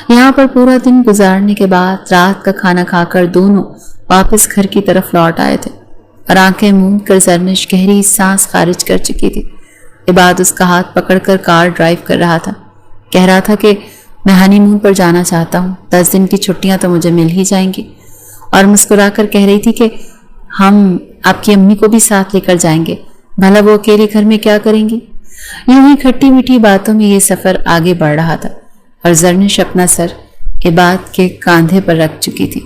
یہاں پر پورا دن گزارنے کے بعد رات کا کھانا کھا کر دونوں واپس گھر کی طرف لوٹ آئے تھے اور آنکھیں موند کر زرنش گہری سانس خارج کر چکی تھی. عباد اس کا ہاتھ پکڑ کر کار ڈرائیو کر رہا تھا. کہہ رہا تھا کہ میں ہنی مون پر جانا چاہتا ہوں، 10 دن کی چھٹیاں تو مجھے مل ہی جائیں گی. اور مسکرا کر کہہ رہی تھی کہ ہم آپ کی امی کو بھی ساتھ لے کر جائیں گے، بھلا وہ اکیلے گھر میں کیا کریں گی. یوں ہی کھٹی میٹھی باتوں میں یہ سفر آگے بڑھ رہا تھا اور زرنش اپنا سر عباد کے کاندھے پر رکھ چکی تھی.